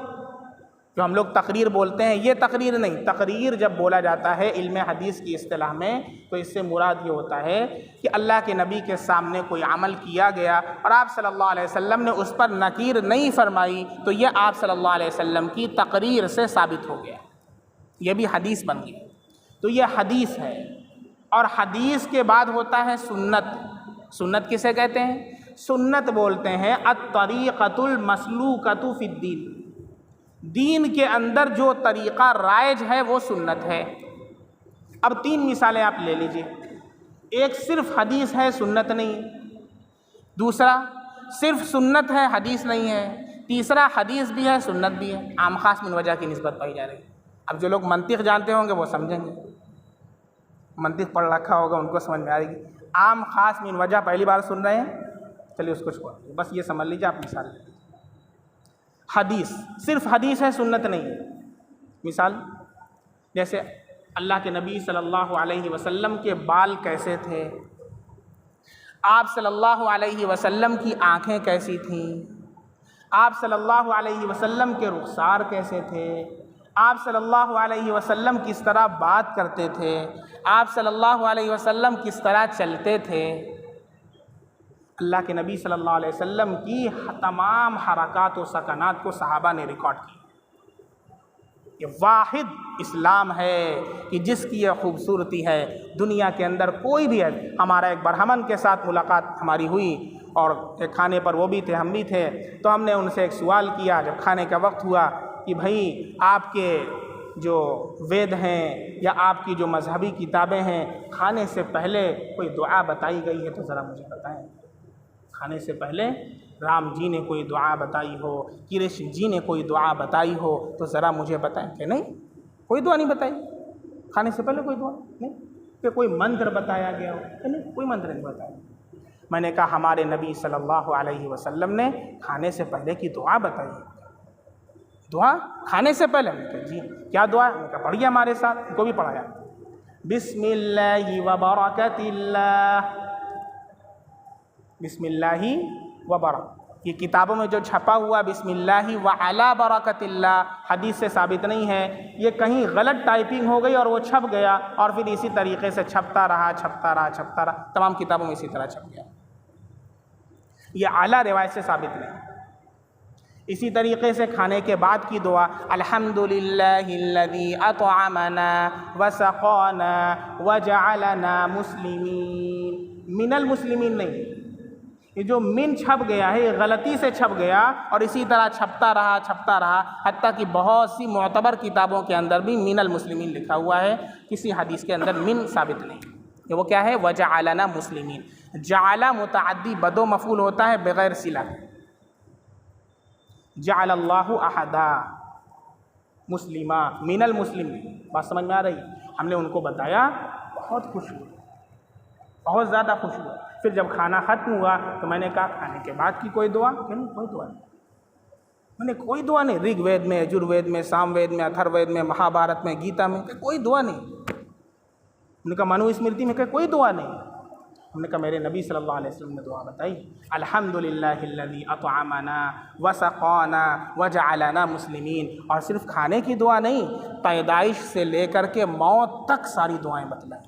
جو ہم لوگ تقریر بولتے ہیں، یہ تقریر نہیں۔ تقریر جب بولا جاتا ہے علم حدیث کی اصطلاح میں تو اس سے مراد یہ ہوتا ہے کہ اللہ کے نبی کے سامنے کوئی عمل کیا گیا اور آپ صلی اللہ علیہ وسلم نے اس پر نکیر نہیں فرمائی تو یہ آپ صلی اللہ علیہ وسلم کی تقریر سے ثابت ہو گیا، یہ بھی حدیث بن گئی۔ تو یہ حدیث ہے۔ اور حدیث کے بعد ہوتا ہے سنت۔ سنت کسے کہتے ہیں؟ سنت بولتے ہیں الطریقۃ المسلوکۃ فی الدین، دین کے اندر جو طریقہ رائج ہے وہ سنت ہے۔ اب 3 مثالیں آپ لے لیجئے، ایک صرف حدیث ہے سنت نہیں، دوسرا صرف سنت ہے حدیث نہیں ہے، تیسرا حدیث بھی ہے سنت بھی ہے، عام خاص من وجہ کی نسبت پائی جا رہی ہے۔ اب جو لوگ منطق جانتے ہوں گے وہ سمجھیں گے، منطق پڑھ رکھا ہوگا ان کو سمجھ میں آئے گی۔ عام خاص من وجہ پہلی بار سن رہے ہیں، چلیے اس کو چھوڑ دیں، بس یہ سمجھ لیجیے آپ مثال لے لیجیے۔ حدیث صرف حدیث ہے سنت نہیں ہے، مثال جیسے اللہ کے نبی صلی اللہ علیہ وسلم کے بال کیسے تھے، آپ صلی اللہ علیہ وسلم کی آنکھیں کیسی تھیں، آپ صلی اللہ علیہ وسلم کے رخسار کیسے تھے، آپ صلی اللہ علیہ وسلم کس طرح بات کرتے تھے، آپ صلی اللہ علیہ وسلم کس طرح چلتے تھے۔ اللہ کے نبی صلی اللہ علیہ وسلم کی تمام حرکات و سکنات کو صحابہ نے ریکارڈ کیا۔ یہ واحد اسلام ہے کہ جس کی یہ خوبصورتی ہے دنیا کے اندر کوئی بھی ہے۔ ہمارا ایک برہمن کے ساتھ ملاقات ہماری ہوئی اور ایک کھانے پر وہ بھی تھے ہم بھی تھے، تو ہم نے ان سے ایک سوال کیا جب کھانے کا وقت ہوا کہ بھائی آپ کے جو وید ہیں یا آپ کی جو مذہبی کتابیں ہیں، کھانے سے پہلے کوئی دعا بتائی گئی ہے تو ذرا مجھے بتائیں۔ کھانے سے پہلے رام جی نے کوئی دعا بتائی ہو، کرشن جی نے کوئی دعا بتائی ہو تو ذرا مجھے بتائیں۔ کہ نہیں، کوئی دعا نہیں بتائی، کھانے سے پہلے کوئی دعا نہیں، کہ کوئی منتر بتایا گیا ہو، کہ نہیں، کوئی منتر نہیں بتایا۔ میں نے کہا ہمارے نبی صلی اللہ علیہ وسلم نے کھانے سے پہلے کی دعا بتائی، دعا کھانے سے پہلے۔ میں نے کہا جی کیا دعا؟ میں نے کہا پڑھیے ہمارے ساتھ، ان کو بھی پڑھایا۔ بسم اللہ وبرکات اللہ، بسم اللہ وبرکات، یہ کتابوں میں جو چھپا ہوا بسم اللہ وعلی برکت اللہ حدیث سے ثابت نہیں ہے، یہ کہیں غلط ٹائپنگ ہو گئی اور وہ چھپ گیا، اور پھر اسی طریقے سے چھپتا رہا، تمام کتابوں میں اسی طرح چھپ گیا۔ یہ اعلیٰ روایت سے ثابت نہیں۔ اسی طریقے سے کھانے کے بعد کی دعا، الحمدللہ الذی اطعمنا وسقانا وجعلنا مسلمین، من المسلمین نہیں، یہ جو من چھپ گیا ہے یہ غلطی سے چھپ گیا اور اسی طرح چھپتا رہا حتیٰ کہ بہت سی معتبر کتابوں کے اندر بھی من المسلمین لکھا ہوا ہے، کسی حدیث کے اندر من ثابت نہیں۔ کہ وہ کیا ہے؟ وجعلنا مسلمین۔ جعل متعدی بد و مفعول ہوتا ہے بغیر صلہ، جعل اللہ احدا مسلمہ من المسلمین۔ بات سمجھ میں آ رہی؟ ہم نے ان کو بتایا، بہت خوش ہوئے، بہت زیادہ خوش ہوئے۔ پھر جب کھانا ختم ہوا تو میں نے کہا کھانے کے بعد کی کوئی دعا؟ کہ نہیں، کوئی دعا نہیں۔ میں نے کوئی دعا نہیں، رگ وید میں، یجر وید میں، سام وید میں، اتھر وید میں، مہا بھارت میں، گیتا میں، کہ کوئی دعا نہیں۔ ہم نے کہا منو اسمرتی میں، کہ کوئی دعا نہیں۔ ہم نے کہا میرے نبی صلی اللہ علیہ وسلم نے دعا بتائی، الحمدللہ الذی اطعمنا وسقانا وجعلنا مسلمین۔ اور صرف کھانے کی دعا نہیں، پیدائش سے لے کر کے موت تک ساری دعائیں بتلائیں۔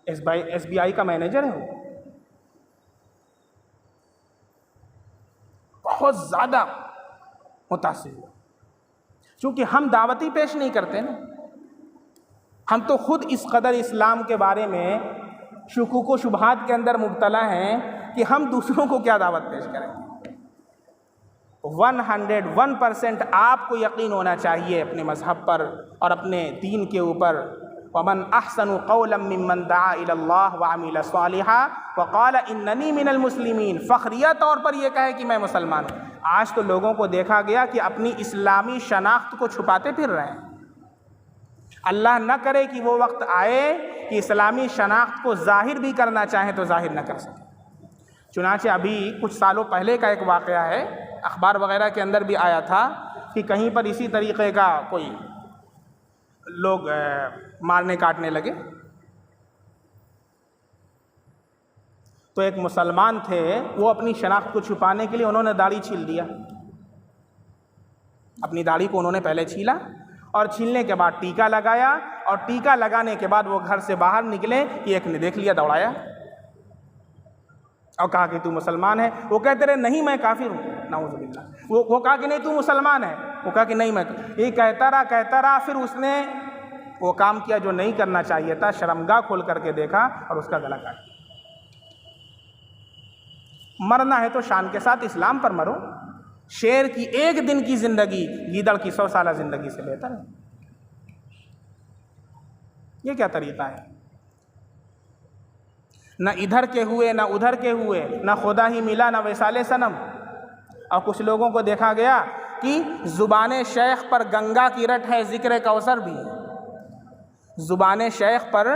ایس بی آئی کا مینیجر ہے وہ، بہت زیادہ متاثر ہوا، چونکہ ہم دعوتی پیش نہیں کرتے نا، ہم تو خود اس قدر اسلام کے بارے میں شکوک و شبہات کے اندر مبتلا ہیں کہ ہم دوسروں کو کیا دعوت پیش کریں گے۔ 101% آپ کو یقین ہونا چاہیے اپنے مذہب پر اور اپنے دین کے اوپر۔ وَمَنْ أَحْسَنُ قَوْلًا مِّمَّنْ دَعَا إِلَى اللَّهِ وَعَمِلَ صَالِحًا وَقَالَ إِنَّنِي مِنَ الْمُسْلِمِينَ۔ فخریہ طور پر یہ کہے کہ میں مسلمان ہوں۔ آج تو لوگوں کو دیکھا گیا کہ اپنی اسلامی شناخت کو چھپاتے پھر رہے ہیں۔ اللہ نہ کرے کہ وہ وقت آئے کہ اسلامی شناخت کو ظاہر بھی کرنا چاہیں تو ظاہر نہ کر سکیں۔ چنانچہ ابھی کچھ سالوں پہلے کا ایک واقعہ ہے، اخبار وغیرہ کے اندر بھی آیا تھا کہ کہیں پر اسی طریقے کا کوئی لوگ مارنے کاٹنے لگے، تو ایک مسلمان تھے، وہ اپنی شناخت کو چھپانے کے لیے انہوں نے داڑھی چھیل دیا۔ اپنی داڑھی کو انہوں نے پہلے چھیلا اور چھیلنے کے بعد ٹیکا لگایا، اور ٹیکا لگانے کے بعد وہ گھر سے باہر نکلے کہ ایک نے دیکھ لیا، دوڑایا اور کہا کہ تو مسلمان ہے۔ وہ کہتے رہے نہیں میں کافر ہوں، نعوذ باللہ۔ وہ کہا کہ نہیں تو مسلمان ہے، وہ کہا کہ نہیں میں، یہ کہتا رہا، پھر اس نے وہ کام کیا جو نہیں کرنا چاہیے تھا، شرمگاہ کھول کر کے دیکھا اور اس کا گلا کاٹ دیا۔ مرنا ہے تو شان کے ساتھ اسلام پر مرو، شیر کی ایک دن کی زندگی گیدڑ کی 100 سالہ زندگی سے بہتر ہے۔ یہ کیا طریقہ ہے؟ نہ ادھر کے ہوئے نہ ادھر کے ہوئے، نہ خدا ہی ملا نہ وصال صنم۔ اور کچھ لوگوں کو دیکھا گیا کہ زبان شیخ پر گنگا کی رٹ ہے، ذکر کوثر بھی، زبان شیخ پر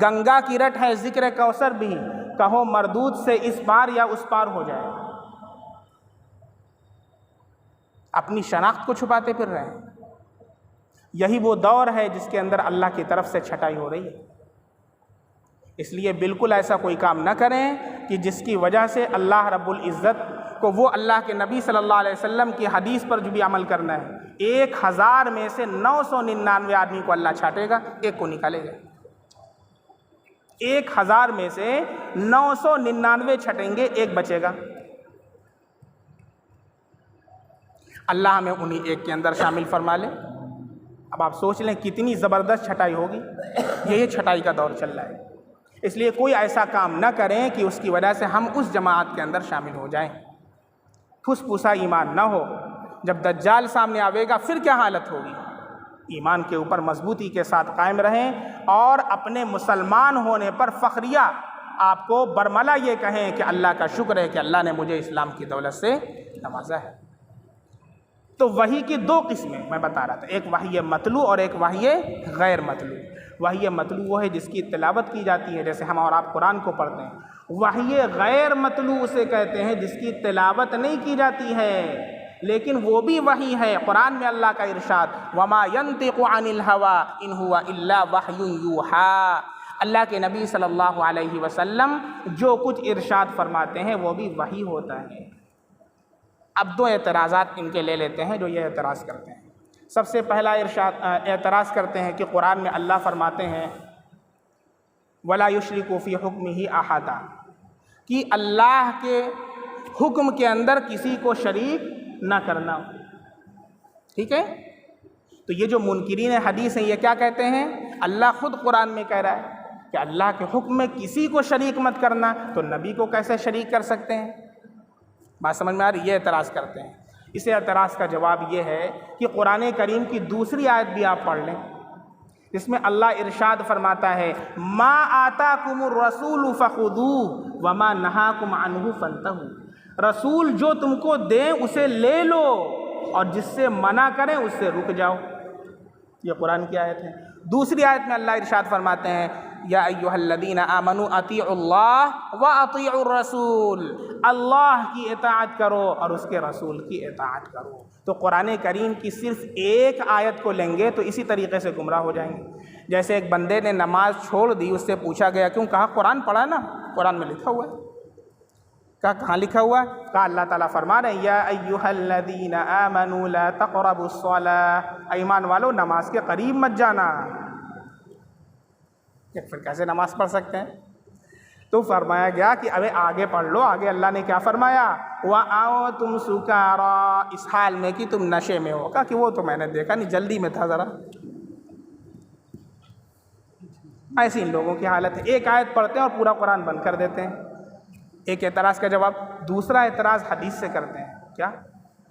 گنگا کی رٹ ہے، ذکر کوثر بھی، کہو مردود سے اس پار یا اس پار ہو جائے۔ اپنی شناخت کو چھپاتے پھر رہے ہیں۔ یہی وہ دور ہے جس کے اندر اللہ کی طرف سے چھٹائی ہو رہی ہے۔ اس لیے بالکل ایسا کوئی کام نہ کریں کہ جس کی وجہ سے اللہ رب العزت کو وہ اللہ کے نبی صلی اللہ علیہ وسلم کی حدیث پر جو بھی عمل کرنا ہے، 1000 میں سے 999 آدمی کو اللہ چھانٹے گا، ایک کو نکالے گا۔ 1000 میں سے 999 چھٹیں گے، ایک بچے گا۔ اللہ ہمیں انہی ایک کے اندر شامل فرما لے۔ اب آپ سوچ لیں کتنی زبردست چھٹائی ہوگی۔ یہ چھٹائی کا دور چل رہا ہے۔ اس لیے کوئی ایسا کام نہ کریں کہ اس کی وجہ سے ہم اس جماعت کے اندر شامل ہو جائیں۔ پھس پھسا ایمان نہ ہو۔ جب دجال سامنے آئے گا پھر کیا حالت ہوگی؟ ایمان کے اوپر مضبوطی کے ساتھ قائم رہیں اور اپنے مسلمان ہونے پر فخریہ آپ کو برملا یہ کہیں کہ اللہ کا شکر ہے کہ اللہ نے مجھے اسلام کی دولت سے نوازا ہے۔ تو وحی کی 2 قسمیں میں بتا رہا تھا، ایک وحی مطلوع اور ایک وحی غیر مطلوع۔ وحی مطلوع وہ ہے جس کی تلاوت کی جاتی ہے، جیسے ہم اور آپ قرآن کو پڑھتے ہیں۔ وحی غیر مطلوع اسے کہتے ہیں جس کی تلاوت نہیں کی جاتی ہے لیکن وہ بھی وحی ہے۔ قرآن میں اللہ کا ارشاد وَمَا يَنطِقُ عَنِ الْهَوَىٰ إِنْ هُوَ إِلَّا وَحْيٌ يُوحَىٰ۔ اللہ کے نبی صلی اللہ علیہ وسلم جو کچھ ارشاد فرماتے ہیں وہ بھی وحی ہوتا ہے۔ اب 2 اعتراضات ان کے لے لیتے ہیں جو یہ اعتراض کرتے ہیں۔ سب سے پہلا اعتراض کرتے ہیں کہ قرآن میں اللہ فرماتے ہیں وَلَا يُشْرِكُ فِي حُكْمِهِ أَحَدًا، کہ اللہ کے حکم کے اندر کسی کو شریک نہ کرنا۔ ٹھیک ہے؟ تو یہ جو منکرین حدیث ہیں یہ کیا کہتے ہیں؟ اللہ خود قرآن میں کہہ رہا ہے کہ اللہ کے حکم میں کسی کو شریک مت کرنا، تو نبی کو کیسے شریک کر سکتے ہیں؟ بات سمجھ میں آ رہی؟ یہ اعتراض کرتے ہیں۔ اس اعتراض کا جواب یہ ہے کہ قرآن کریم کی دوسری آیت بھی آپ پڑھ لیں، جس میں اللہ ارشاد فرماتا ہے ما آتاکم الرسول فخذوہ وما نہاکم عنہ فانتہوا۔ رسول جو تم کو دیں اسے لے لو اور جس سے منع کریں اس سے رک جاؤ۔ یہ قرآن کی آیت ہے۔ دوسری آیت میں اللہ ارشاد فرماتے ہیں یا ایھا الذین آمنوا اطیعوا اللہ واطیعوا الرسول، اللہ کی اطاعت کرو اور اس کے رسول کی اطاعت کرو۔ تو قرآن کریم کی صرف ایک آیت کو لیں گے تو اسی طریقے سے گمراہ ہو جائیں گے۔ جیسے ایک بندے نے نماز چھوڑ دی، اس سے پوچھا گیا کیوں؟ کہا قرآن پڑھا ہے نا، قرآن میں لکھا ہوا ہے۔ کہا کہاں لکھا ہوا ہے؟ کہا اللہ تعالیٰ فرما رہے ہیں یا ایھا الذین آمنوا لا تقربوا الصلاۃ، ایمان والو نماز کے قریب مت جانا۔ پھر کیسے نماز پڑھ سکتے ہیں؟ تو فرمایا گیا کہ ابے آگے پڑھ لو، آگے اللہ نے کیا فرمایا وَأَنْتُمْ سُكَارَىٰ، اس حال میں کہ تم نشے میں ہو۔ کہا کہ وہ تو میں نے دیکھا نہیں، جلدی میں تھا ذرا۔ ایسی ان لوگوں کی حالت ہے، ایک آیت پڑھتے ہیں اور پورا قرآن بند کر دیتے ہیں۔ ایک اعتراض کا جواب۔ دوسرا اعتراض حدیث سے کرتے ہیں۔ کیا؟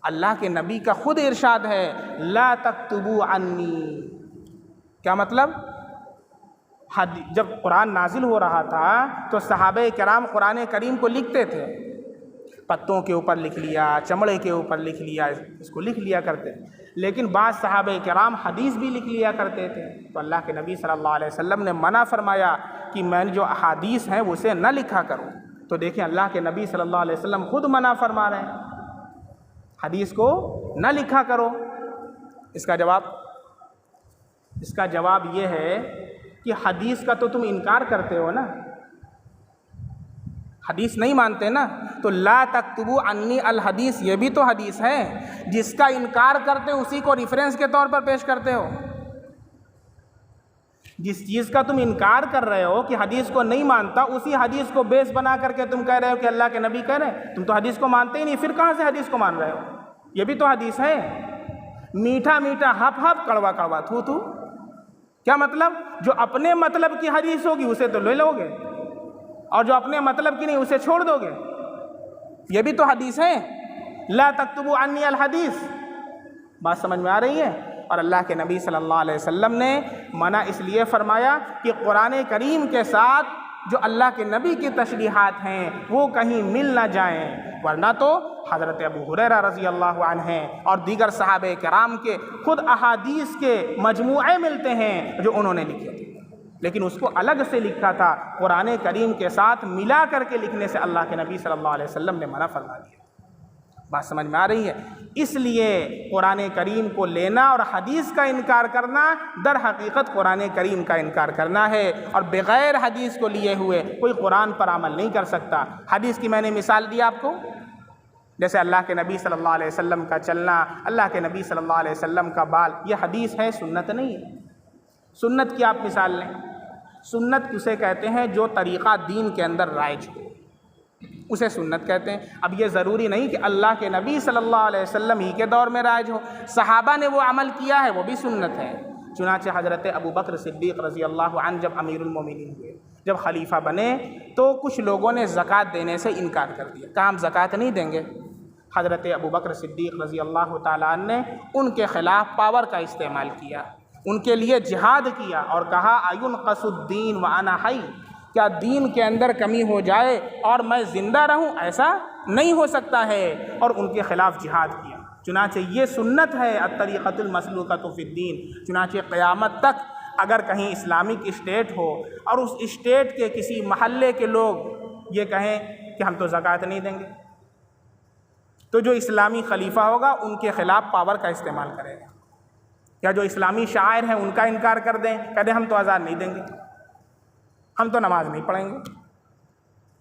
اللہ کے نبی کا خود ارشاد ہے لا تکتبوا عنی۔ کیا مطلب؟ جب قرآن نازل ہو رہا تھا تو صحابہ کرام قرآن کریم کو لکھتے تھے، پتوں کے اوپر لکھ لیا، چمڑے کے اوپر لکھ لیا، اس کو لکھ لیا کرتے۔ لیکن بعض صحابہ کرام حدیث بھی لکھ لیا کرتے تھے۔ تو اللہ کے نبی صلی اللہ علیہ وسلم نے منع فرمایا کہ میں نے جو احادیث ہیں اسے نہ لکھا کروں۔ تو دیکھیں اللہ کے نبی صلی اللہ علیہ وسلم خود منع فرما رہے ہیں حدیث کو نہ لکھا کرو۔ اس کا جواب یہ ہے کہ حدیث کا تو تم انکار کرتے ہو نا، حدیث نہیں مانتے نا، تو لا تکتبوا عنی الحدیث یہ بھی تو حدیث ہے، جس کا انکار کرتے ہو اسی کو ریفرنس کے طور پر پیش کرتے ہو۔ جس چیز کا تم انکار کر رہے ہو کہ حدیث کو نہیں مانتا، اسی حدیث کو بیس بنا کر کے تم کہہ رہے ہو کہ اللہ کے نبی کہہ رہے ہیں۔ تم تو حدیث کو مانتے ہی نہیں، پھر کہاں سے حدیث کو مان رہے ہو؟ یہ بھی تو حدیث ہے۔ میٹھا میٹھا ہپ ہپ، کڑوا کڑوا تھو تھو۔ کیا مطلب؟ جو اپنے مطلب کی حدیث ہوگی اسے تو لے لو گے اور جو اپنے مطلب کی نہیں اسے چھوڑ دو گے۔ یہ بھی تو حدیث ہے۔ لا تکتبوا عنی الحدیث. بات سمجھ میں آ رہی ہے؟ اور اللہ کے نبی صلی اللہ علیہ وسلم نے منع اس لیے فرمایا کہ قرآن کریم کے ساتھ جو اللہ کے نبی کی تشریحات ہیں وہ کہیں مل نہ جائیں، ورنہ تو حضرت ابو ہریرہ رضی اللہ عنہ اور دیگر صحابہ کرام کے خود احادیث کے مجموعے ملتے ہیں جو انہوں نے لکھے تھے، لیکن اس کو الگ سے لکھا تھا. قرآن کریم کے ساتھ ملا کر کے لکھنے سے اللہ کے نبی صلی اللہ علیہ وسلم نے منع فرما دیا. بات سمجھ میں آ رہی ہے؟ اس لیے قرآن کریم کو لینا اور حدیث کا انکار کرنا در حقیقت قرآن کریم کا انکار کرنا ہے، اور بغیر حدیث کو لیے ہوئے کوئی قرآن پر عمل نہیں کر سکتا. حدیث کی میں نے مثال دی آپ کو، جیسے اللہ کے نبی صلی اللہ علیہ وسلم کا چلنا، اللہ کے نبی صلی اللہ علیہ وسلم کا بال، یہ حدیث ہے، سنت نہیں ہے. سنت کی آپ مثال لیں. سنت اسے کہتے ہیں جو طریقہ دین کے اندر رائج ہو، اسے سنت کہتے ہیں. اب یہ ضروری نہیں کہ اللہ کے نبی صلی اللہ علیہ وسلم ہی کے دور میں رائج ہو، صحابہ نے وہ عمل کیا ہے وہ بھی سنت ہے. چنانچہ حضرت ابو بکر صدیق رضی اللہ عنہ جب امیر المومنین ہوئے، جب خلیفہ بنے، تو کچھ لوگوں نے زکوٰۃ دینے سے انکار کر دیا، کہا ہم زکوٰۃ نہیں دیں گے. حضرت ابو بکر صدیق رضی اللہ تعالیٰ عنہ نے ان کے خلاف پاور کا استعمال کیا، ان کے لیے جہاد کیا اور کہا اَيُنْقَصُ الدِّينُ وَأَنَا حَيٌّ، کیا دین کے اندر کمی ہو جائے اور میں زندہ رہوں؟ ایسا نہیں ہو سکتا ہے، اور ان کے خلاف جہاد کیا. چنانچہ یہ سنت ہے الطریقۃ المسلوکۃ فی الدین. چنانچہ قیامت تک اگر کہیں اسلامک اسٹیٹ ہو اور اس اسٹیٹ کے کسی محلے کے لوگ یہ کہیں کہ ہم تو زکوٰۃ نہیں دیں گے، تو جو اسلامی خلیفہ ہوگا ان کے خلاف پاور کا استعمال کرے گا. یا جو اسلامی شاعر ہیں ان کا انکار کر دیں، کہہ دیں ہم تو اذان نہیں دیں گے، ہم تو نماز نہیں پڑھیں گے،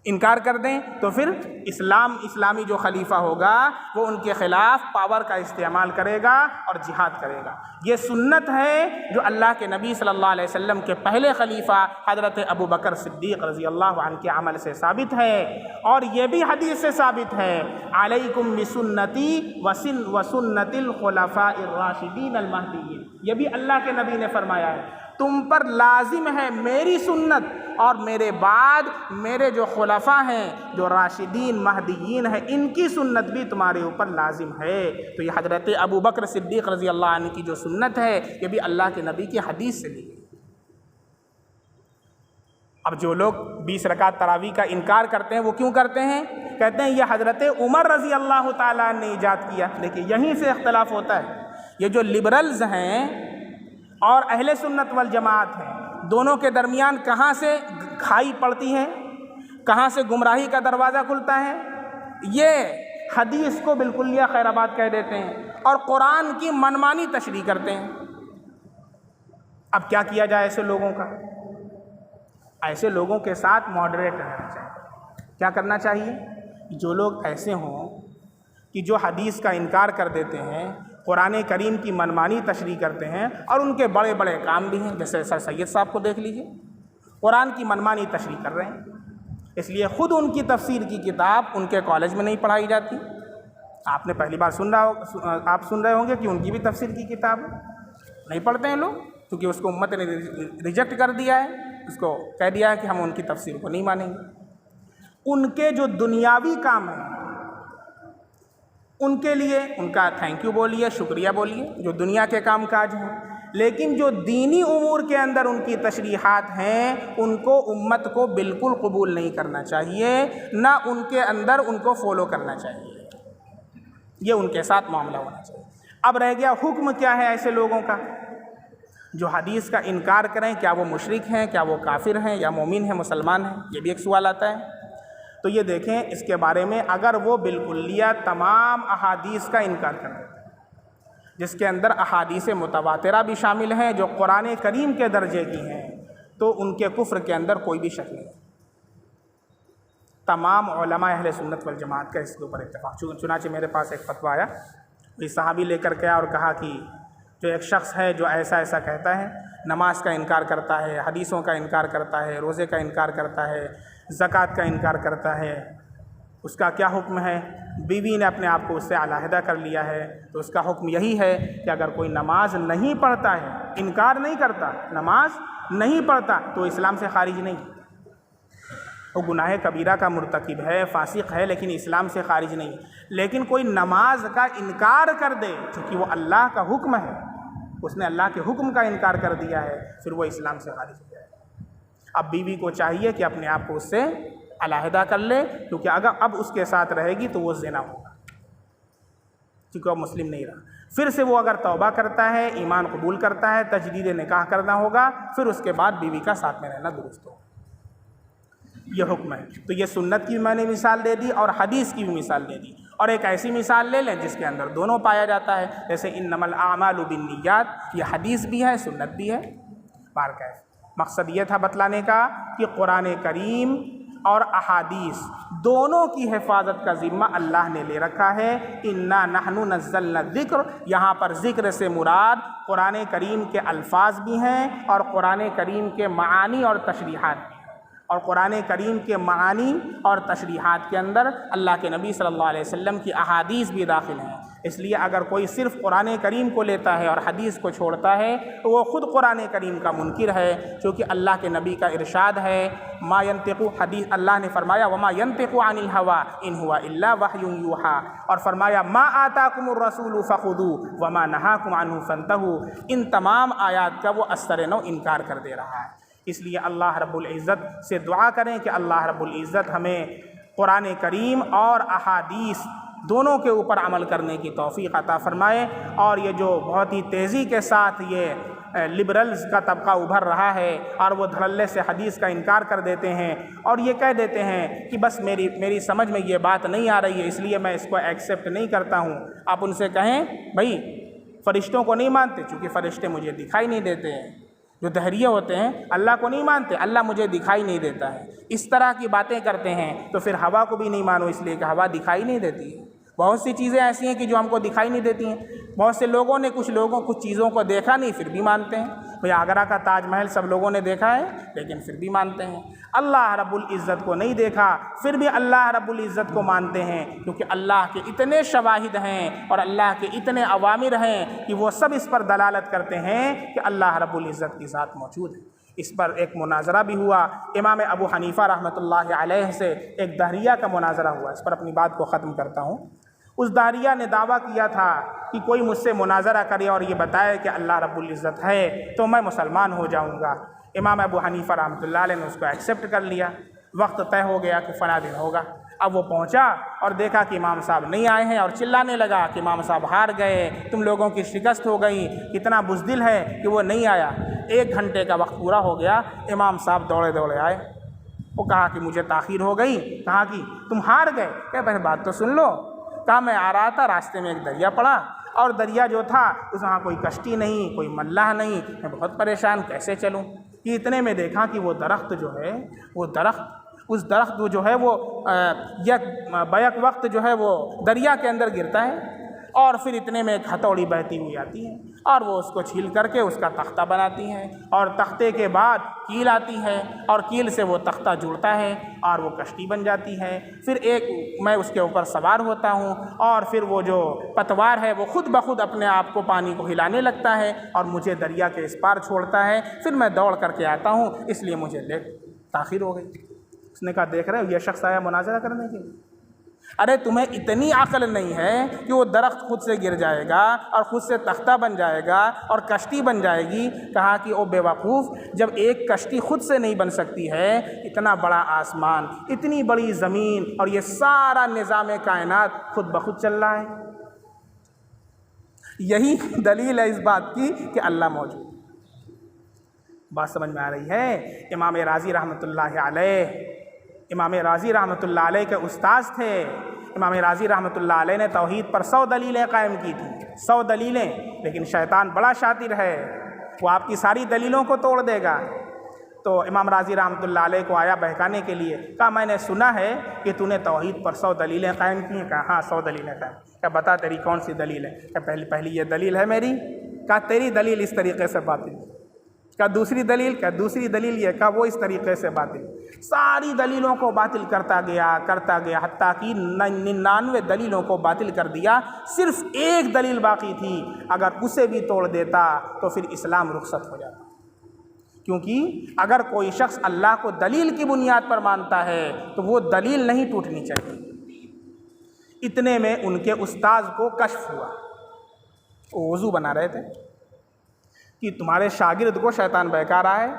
انکار کر دیں، تو پھر اسلامی جو خلیفہ ہوگا وہ ان کے خلاف پاور کا استعمال کرے گا اور جہاد کرے گا. یہ سنت ہے جو اللہ کے نبی صلی اللہ علیہ وسلم کے پہلے خلیفہ حضرت ابو بکر صدیق رضی اللہ عنہ کے عمل سے ثابت ہے، اور یہ بھی حدیث سے ثابت ہے علیکم بسنتی وسنت الخلفاء الراشدین المہدیین. یہ بھی اللہ کے نبی نے فرمایا ہے تم پر لازم ہے میری سنت، اور میرے بعد میرے جو خلفاء ہیں جو راشدین مہدیین ہیں ان کی سنت بھی تمہارے اوپر لازم ہے. تو یہ حضرت ابو بکر صدیق رضی اللہ عنہ کی جو سنت ہے یہ بھی اللہ کے نبی کی حدیث سے لی گئی. اب جو لوگ 20 رکعت تراویح کا انکار کرتے ہیں وہ کیوں کرتے ہیں؟ کہتے ہیں یہ حضرت عمر رضی اللہ تعالیٰ نے ایجاد کیا. لیکن یہیں سے اختلاف ہوتا ہے. یہ جو لبرلز ہیں اور اہل سنت والجماعت ہیں، دونوں کے درمیان کہاں سے کھائی پڑتی ہے، کہاں سے گمراہی کا دروازہ کھلتا ہے؟ یہ حدیث کو بالکل یا خیر آباد کہہ دیتے ہیں اور قرآن کی منمانی تشریح کرتے ہیں. اب کیا کیا جائے ایسے لوگوں کا؟ ایسے لوگوں کے ساتھ ماڈریٹ رہنا چاہیے. کیا کرنا چاہیے؟ جو لوگ ایسے ہوں کہ جو حدیث کا انکار کر دیتے ہیں، قرآن کریم کی منمانی تشریح کرتے ہیں، اور ان کے بڑے بڑے کام بھی ہیں، جیسے سر سید صاحب کو دیکھ لیجئے، قرآن کی منمانی تشریح کر رہے ہیں. اس لیے خود ان کی تفسیر کی کتاب ان کے کالج میں نہیں پڑھائی جاتی. آپ نے پہلی بار آپ سن رہے ہوں گے کہ ان کی بھی تفسیر کی کتاب نہیں پڑھتے ہیں لوگ، کیونکہ اس کو امت نے ریجیکٹ کر دیا ہے، اس کو کہہ دیا ہے کہ ہم ان کی تفسیر کو نہیں مانیں گے. ان کے جو دنیاوی کام ہیں ان کے لیے ان کا تھینک یو بولیے، شکریہ بولیے، جو دنیا کے کام کاج ہیں. لیکن جو دینی امور کے اندر ان کی تشریحات ہیں ان کو امت کو بالکل قبول نہیں کرنا چاہیے، نہ ان کے اندر ان کو فالو کرنا چاہیے. یہ ان کے ساتھ معاملہ ہونا چاہیے. اب رہ گیا حکم کیا ہے ایسے لوگوں کا جو حدیث کا انکار کریں؟ کیا وہ مشرک ہیں، کیا وہ کافر ہیں، یا مومن ہیں، مسلمان ہیں؟ یہ بھی ایک سوال آتا ہے. تو یہ دیکھیں اس کے بارے میں، اگر وہ بالکلیہ تمام احادیث کا انکار کرتے ہیں جس کے اندر احادیث متواترہ بھی شامل ہیں جو قرآن کریم کے درجے کی ہیں، تو ان کے کفر کے اندر کوئی بھی شک نہیں. تمام علماء اہل سنت والجماعت کا اس کے اوپر اتفاق. چنانچہ میرے پاس ایک فتویٰ آیا، کوئی صحابی لے کر کے آیا اور کہا کہ جو ایک شخص ہے جو ایسا ایسا کہتا ہے، نماز کا انکار کرتا ہے، حدیثوں کا انکار کرتا ہے، روزے کا انکار کرتا ہے، زکوٰۃ کا انکار کرتا ہے، اس کا کیا حکم ہے؟ بیوی نے اپنے آپ کو اس سے علیحدہ کر لیا ہے، تو اس کا حکم یہی ہے کہ اگر کوئی نماز نہیں پڑھتا ہے، انکار نہیں کرتا، نماز نہیں پڑھتا، تو اسلام سے خارج نہیں. وہ گناہ کبیرہ کا مرتکب ہے، فاسق ہے، لیکن اسلام سے خارج نہیں ہے۔ لیکن کوئی نماز کا انکار کر دے چونکہ وہ اللہ کا حکم ہے، اس نے اللہ کے حکم کا انکار کر دیا ہے، پھر وہ اسلام سے خارج ہو جائے۔ اب بیوی کو چاہیے کہ اپنے آپ کو اس سے علیحدہ کر لے، کیونکہ اگر اب اس کے ساتھ رہے گی تو وہ زنا ہوگا، کیونکہ وہ مسلم نہیں رہا۔ پھر سے وہ اگر توبہ کرتا ہے، ایمان قبول کرتا ہے، تجدید نکاح کرنا ہوگا، پھر اس کے بعد بیوی کا ساتھ میں رہنا درست ہوگا۔ یہ حکم ہے۔ تو یہ سنت کی میں نے مثال دے دی اور حدیث کی بھی مثال دے دی، اور ایک ایسی مثال لے لیں جس کے اندر دونوں پایا جاتا ہے، جیسے انما الاعمال بالنیات، یہ حدیث بھی ہے، سنت بھی ہے۔ بارکیف مقصد یہ تھا بتلانے کا کہ قرآن کریم اور احادیث دونوں کی حفاظت کا ذمہ اللہ نے لے رکھا ہے۔ انا نحن نزلنا الذکر، یہاں پر ذکر سے مراد قرآن کریم کے الفاظ بھی ہیں اور قرآن کریم کے معانی اور تشریحات بھی ہیں، اور قرآن کریم کے معانی اور تشریحات کے اندر اللہ کے نبی صلی اللہ علیہ وسلم کی احادیث بھی داخل ہیں۔ اس لیے اگر کوئی صرف قرآن کریم کو لیتا ہے اور حدیث کو چھوڑتا ہے تو وہ خود قرآن کریم کا منکر ہے، چونکہ اللہ کے نبی کا ارشاد ہے ما ينطق، حدیث اللہ نے فرمایا وما ينطق عن الهوى ان هو الا وحی یوحى، اور فرمایا ما آتاکم الرسول فخذوه وما نهاکم عنه فانتهوا۔ ان تمام آیات کا وہ اثر نو انکار کر دے رہا ہے۔ اس لیے اللہ رب العزت سے دعا کریں کہ اللہ رب العزت ہمیں قرآن کریم اور احادیث دونوں کے اوپر عمل کرنے کی توفیق عطا فرمائے۔ اور یہ جو بہت ہی تیزی کے ساتھ یہ لبرلز کا طبقہ ابھر رہا ہے اور وہ دھڑلے سے حدیث کا انکار کر دیتے ہیں اور یہ کہہ دیتے ہیں کہ بس میری سمجھ میں یہ بات نہیں آ رہی ہے اس لیے میں اس کو ایکسیپٹ نہیں کرتا ہوں، آپ ان سے کہیں بھائی فرشتوں کو نہیں مانتے چونکہ فرشتے مجھے دکھائی نہیں دیتے ہیں۔ جو دہریے ہوتے ہیں اللہ کو نہیں مانتے، اللہ مجھے دکھائی نہیں دیتا ہے، اس طرح کی باتیں کرتے ہیں، تو پھر ہوا کو بھی نہیں مانو اس لیے کہ ہوا دکھائی نہیں دیتی ہے۔ بہت سی چیزیں ایسی ہیں کہ جو ہم کو دکھائی نہیں دیتی ہیں۔ بہت سے لوگوں نے کچھ چیزوں کو دیکھا نہیں پھر بھی مانتے ہیں۔ بھئی آگرہ کا تاج محل سب لوگوں نے دیکھا ہے لیکن پھر بھی مانتے ہیں۔ اللہ رب العزت کو نہیں دیکھا پھر بھی اللہ رب العزت کو مانتے ہیں، کیونکہ اللہ کے اتنے شواہد ہیں اور اللہ کے اتنے اوامر ہیں کہ وہ سب اس پر دلالت کرتے ہیں کہ اللہ رب العزت کی ذات موجود ہے۔ اس پر ایک مناظرہ بھی ہوا امام ابو حنیفہ رحمۃ اللہ علیہ سے، ایک دہریہ کا مناظرہ ہوا۔ اس پر اپنی بات کو ختم کرتا ہوں۔ اس دہریہ نے دعویٰ کیا تھا کہ کوئی مجھ سے مناظرہ کرے اور یہ بتائے کہ اللہ رب العزت ہے تو میں مسلمان ہو جاؤں گا۔ امام ابو حنیفہ رحمۃ اللہ علیہ نے اس کو ایکسیپٹ کر لیا۔ وقت طے ہو گیا کہ فلاں دن ہوگا۔ اب وہ پہنچا اور دیکھا کہ امام صاحب نہیں آئے ہیں اور چلانے لگا کہ امام صاحب ہار گئے، تم لوگوں کی شکست ہو گئی، کتنا بزدل ہے کہ وہ نہیں آیا۔ 1 گھنٹے کا وقت پورا ہو گیا، امام صاحب دوڑے آئے۔ وہ کہا کہ مجھے تاخیر ہو گئی۔ کہا کہ تم ہار گئے؟ کہ پہلے بات تو سن لو۔ کہا میں آ رہا تھا، راستے میں ایک دریا پڑا اور دریا جو تھا اس وہاں کوئی کشتی نہیں، کوئی ملاح نہیں، میں بہت پریشان کیسے چلوں۔ کہ اتنے میں دیکھا کہ وہ درخت جو ہے اس درخت جو ہے وہ بیک وقت جو ہے وہ دریا کے اندر گرتا ہے اور پھر اتنے میں ایک ہتھوڑی بہتی ہوئی آتی ہے اور وہ اس کو چھیل کر کے اس کا تختہ بناتی ہے اور تختے کے بعد کیل آتی ہے اور کیل سے وہ تختہ جڑتا ہے اور وہ کشتی بن جاتی ہے۔ پھر میں اس کے اوپر سوار ہوتا ہوں اور پھر وہ جو پتوار ہے وہ خود بخود اپنے آپ کو پانی کو ہلانے لگتا ہے اور مجھے دریا کے اس پار چھوڑتا ہے۔ پھر میں دوڑ کر کے آتا ہوں، اس لیے مجھے تاخیر ہو گئی۔ اس نے کہا دیکھ رہے ہو یہ شخص آیا مناظرہ کرنے کے لیے؟ ارے تمہیں اتنی عقل نہیں ہے کہ وہ درخت خود سے گر جائے گا اور خود سے تختہ بن جائے گا اور کشتی بن جائے گی؟ کہا کہ او بے وقوف، جب ایک کشتی خود سے نہیں بن سکتی ہے، اتنا بڑا آسمان، اتنی بڑی زمین اور یہ سارا نظام کائنات خود بخود چل رہا ہے۔ یہی دلیل ہے اس بات کی کہ اللہ موجود۔ بات سمجھ میں آ رہی ہے؟ امام راضی رحمۃ اللہ علیہ کے استاذ تھے۔ امام راضی رحمۃ اللہ علیہ نے توحید پر 100 دلیلیں قائم کی تھیں، 100 دلیلیں، لیکن شیطان بڑا شاطر ہے، وہ آپ کی ساری دلیلوں کو توڑ دے گا۔ تو امام راضی رحمۃ اللہ علیہ کو آیا بہکانے کے لیے، کہا میں نے سنا ہے کہ تو نے توحید پر 100 دلیلیں قائم کی ہیں۔ کہا ہاں 100 دلیلیں قائم۔ کہا بتا تیری کون سی دلیل ہے؟ کہ پہلی یہ دلیل ہے میری۔ کہا تیری دلیل اس طریقے سے باطل۔ کہا دوسری دلیل؟ کہا دوسری دلیل یہ۔ کہا وہ اس طریقے سے باطل۔ ساری دلیلوں کو باطل کرتا گیا حتیٰ کہ 99 دلیلوں کو باطل کر دیا، صرف ایک دلیل باقی تھی، اگر اسے بھی توڑ دیتا تو پھر اسلام رخصت ہو جاتا۔ کیونکہ اگر کوئی شخص اللہ کو دلیل کی بنیاد پر مانتا ہے تو وہ دلیل نہیں ٹوٹنی چاہیے۔ اتنے میں ان کے استاذ کو کشف ہوا، وہ وضو بنا رہے تھے کہ تمہارے شاگرد کو شیطان بہکا رہا ہے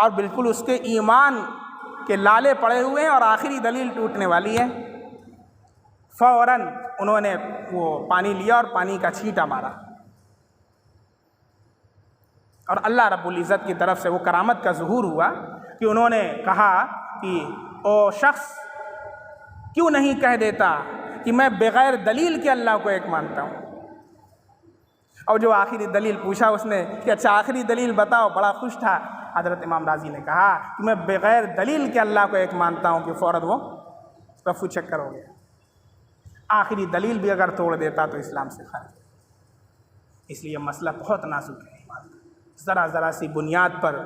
اور بالکل اس کے ایمان کے لالے پڑے ہوئے ہیں اور آخری دلیل ٹوٹنے والی ہے۔ فوراً انہوں نے وہ پانی لیا اور پانی کا چھینٹا مارا، اور اللہ رب العزت کی طرف سے وہ کرامت کا ظہور ہوا کہ انہوں نے کہا کہ او شخص کیوں نہیں کہہ دیتا کہ میں بغیر دلیل کے اللہ کو ایک مانتا ہوں۔ اور جو آخری دلیل پوچھا اس نے کہ اچھا آخری دلیل بتاؤ، بڑا خوش تھا۔ حضرت امام راضی نے کہا کہ میں بغیر دلیل کے اللہ کو ایک مانتا ہوں، کہ فوراً وہ رفو چکر ہو گیا۔ آخری دلیل بھی اگر توڑ دیتا تو اسلام سے خارج۔ اس لیے مسئلہ بہت نازک ہے، ذرا ذرا سی بنیاد پر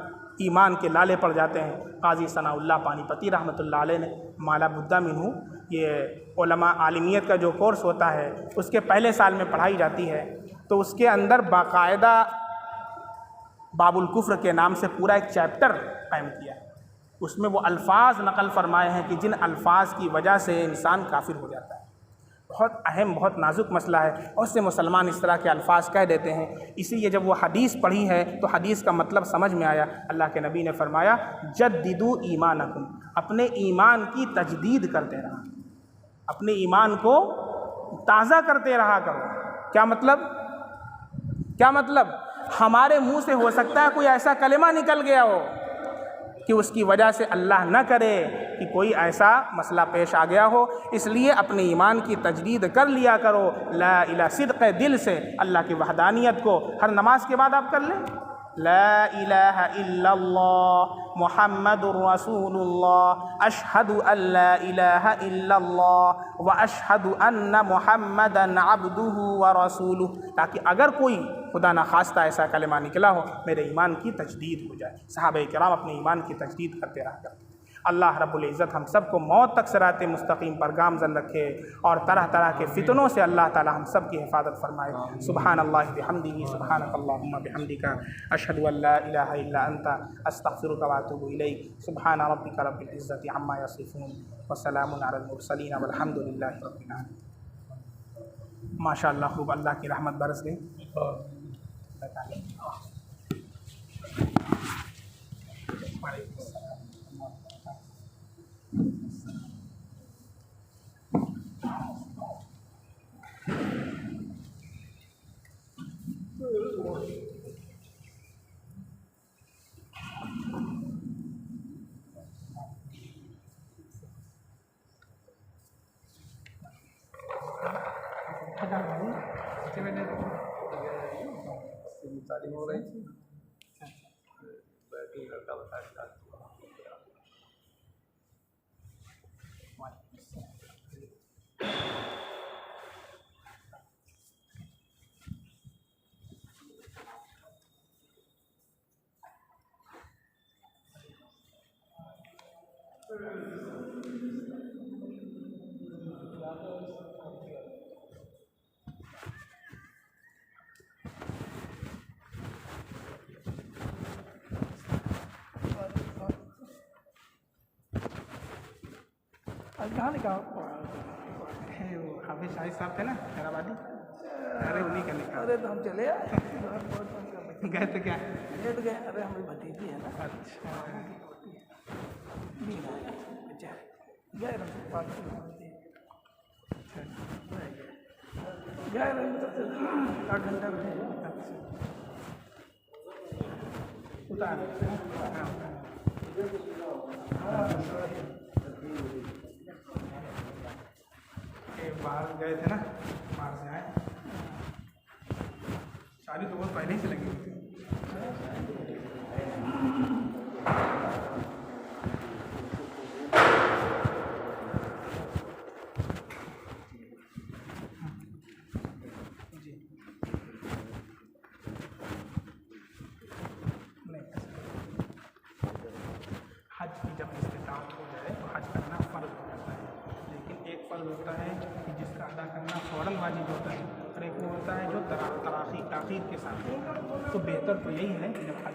ایمان کے لالے پڑ جاتے ہیں۔ قاضی ثناء اللہ پانی پتی رحمۃ اللہ علیہ نے مالا بدہ منہ، یہ علماء عالمیت کا جو کورس ہوتا ہے اس کے پہلے سال میں پڑھائی جاتی ہے، تو اس کے اندر باقاعدہ باب الکفر کے نام سے پورا ایک چیپٹر قائم کیا ہے۔ اس میں وہ الفاظ نقل فرمائے ہیں کہ جن الفاظ کی وجہ سے انسان کافر ہو جاتا ہے۔ بہت اہم، بہت نازک مسئلہ ہے، اور اس سے مسلمان اس طرح کے الفاظ کہہ دیتے ہیں۔ اسی لیے جب وہ حدیث پڑھی ہے تو حدیث کا مطلب سمجھ میں آیا۔ اللہ کے نبی نے فرمایا جددوا ایمانکم، اپنے ایمان کی تجدید کرتے رہا، اپنے ایمان کو تازہ کرتے رہا کرو۔ کیا مطلب؟ کیا مطلب؟ ہمارے منہ سے ہو سکتا ہے کوئی ایسا کلمہ نکل گیا ہو کہ اس کی وجہ سے اللہ نہ کرے کہ کوئی ایسا مسئلہ پیش آ گیا ہو، اس لیے اپنے ایمان کی تجدید کر لیا کرو۔ لا الہ صدق دل سے اللہ کی وحدانیت کو ہر نماز کے بعد آپ کر لیں۔ لا الہ الا اللہ محمد رسول اللہ اشہد ان لا الہ الا اللہ واشہد ان محمدا عبدہ ورسولہ، تاکہ اگر کوئی خدا نخواستہ ایسا کلمہ نکلا ہو میرے ایمان کی تجدید ہو جائے۔ صحابہ کرام اپنے ایمان کی تجدید کرتے رہا کرتے۔ اللہ رب العزت ہم سب کو موت تک صراط مستقیم پر گامزن رکھے، اور طرح طرح کے فتنوں سے اللہ تعالی ہم سب کی حفاظت فرمائے۔ سبحان اللہ بحمدہ، سبحانک اللہم بحمدک، اشہد ان لا الہ الا انت، استغفرک واتوب الیک۔ سبحان ربک رب العزت عما یصفون، وسلام علی المرسلین، والحمد للہ رب العالمین۔ ماشاء اللہ، خوب اللہ کی رحمت برس گئی۔ تعلیم ہو رہی تھی، بیٹھے لڑکا بتا کہاں لکھا ہے وہ حافظ شاہد صاحب تھے نا حیدرآبادی، ارے انہیں کا لکھا۔ ارے تو ہم چلے آئے گئے تو کیا لیٹ گئے، ارے ہماری بھتیجی ہے نا، اچھا گئے آٹھ گھنٹہ بیٹھے۔ باہر گئے تھے نا، باہر سے آئے، شادی تو بہت پہلے ہی سے لگی ہوئی تھی۔ جی حج کی جب استطاعت ہو جائے تو حج کرنا فرض ہو جاتا ہے، لیکن ایک فرض ہوتا ہے کہ جس کا ادا کرنا فوراً واجب ہوتا ہے، اور ایک وہ ہوتا ہے جو تاخیر کے ساتھ ہوتا ہے۔ تو بہتر تو یہی ہے کہ جب حج